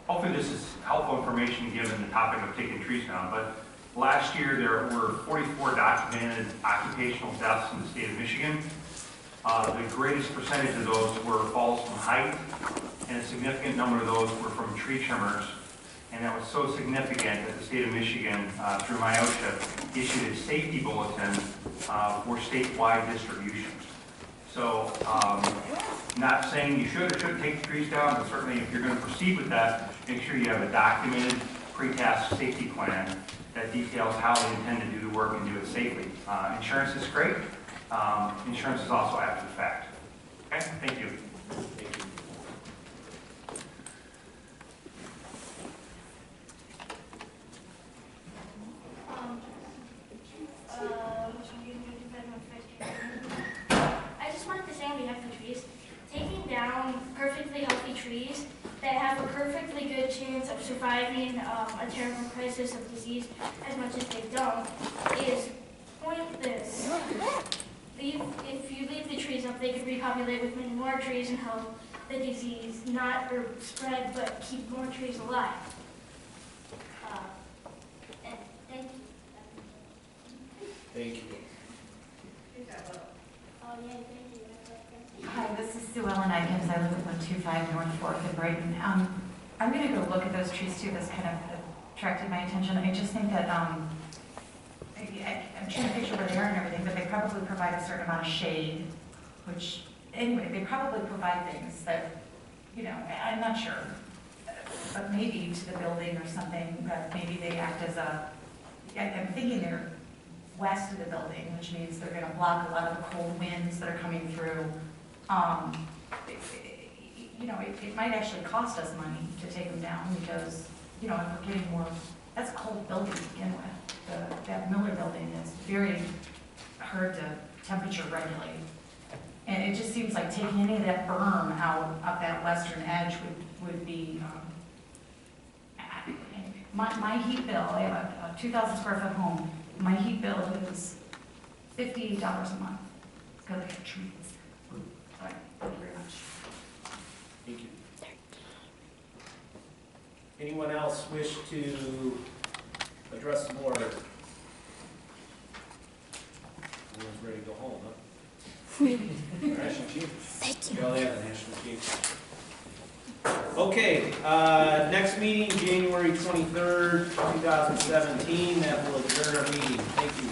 Hopefully this is helpful information given the topic of taking trees down, but last year there were 44 documented occupational deaths in the state of Michigan. The greatest percentage of those were falls from height, and a significant number of those were from tree trimmers. And that was so significant that the state of Michigan, through MIOSHA, issued a safety bulletin for statewide distribution. So, not saying you should or shouldn't take the trees down, but certainly if you're going to proceed with that, make sure you have a documented pre-task safety plan that details how they intend to do the work and do it safely. Insurance is great. Insurance is also after the fact. Okay, thank you. Thank you. I just wanted to say on behalf of the trees, taking down perfectly healthy trees that have a perfectly good chance of surviving a terrible crisis of disease as much as they don't is pointless. If you leave the trees up, they could repopulate with many more trees and help the disease not spread, but keep more trees alive. And thank you. Thank you. Oh, yeah, thank you. Hi, this is Sue Ellen Ikens. I live at 125 North 4th in Brighton. I'm going to go look at those trees too. This kind of attracted my attention. I just think that I'm trying to picture where they are and everything, but they probably provide a certain amount of shade, which, anyway, they probably provide things that, you know, I'm not sure, but maybe to the building or something, that maybe they act as a, I'm thinking they're west of the building, which means they're going to block a lot of the cold winds that are coming through. You know, it might actually cost us money to take them down because, you know, if we're getting more, that's a cold building to begin with. That Miller building is very hard to temperature regulate. And it just seems like taking any of that berm out of that western edge would be, my heat bill, I have a 2,000 square foot home. My heat bill is $58 a month because I have trees. All right, thank you very much. Thank you. Anyone else wish to address the board? Everyone's ready to go home, huh? National chief. Thank you. We all have a national chief. Okay, next meeting, January 23rd, 2017. That will adjourn our meeting. Thank you.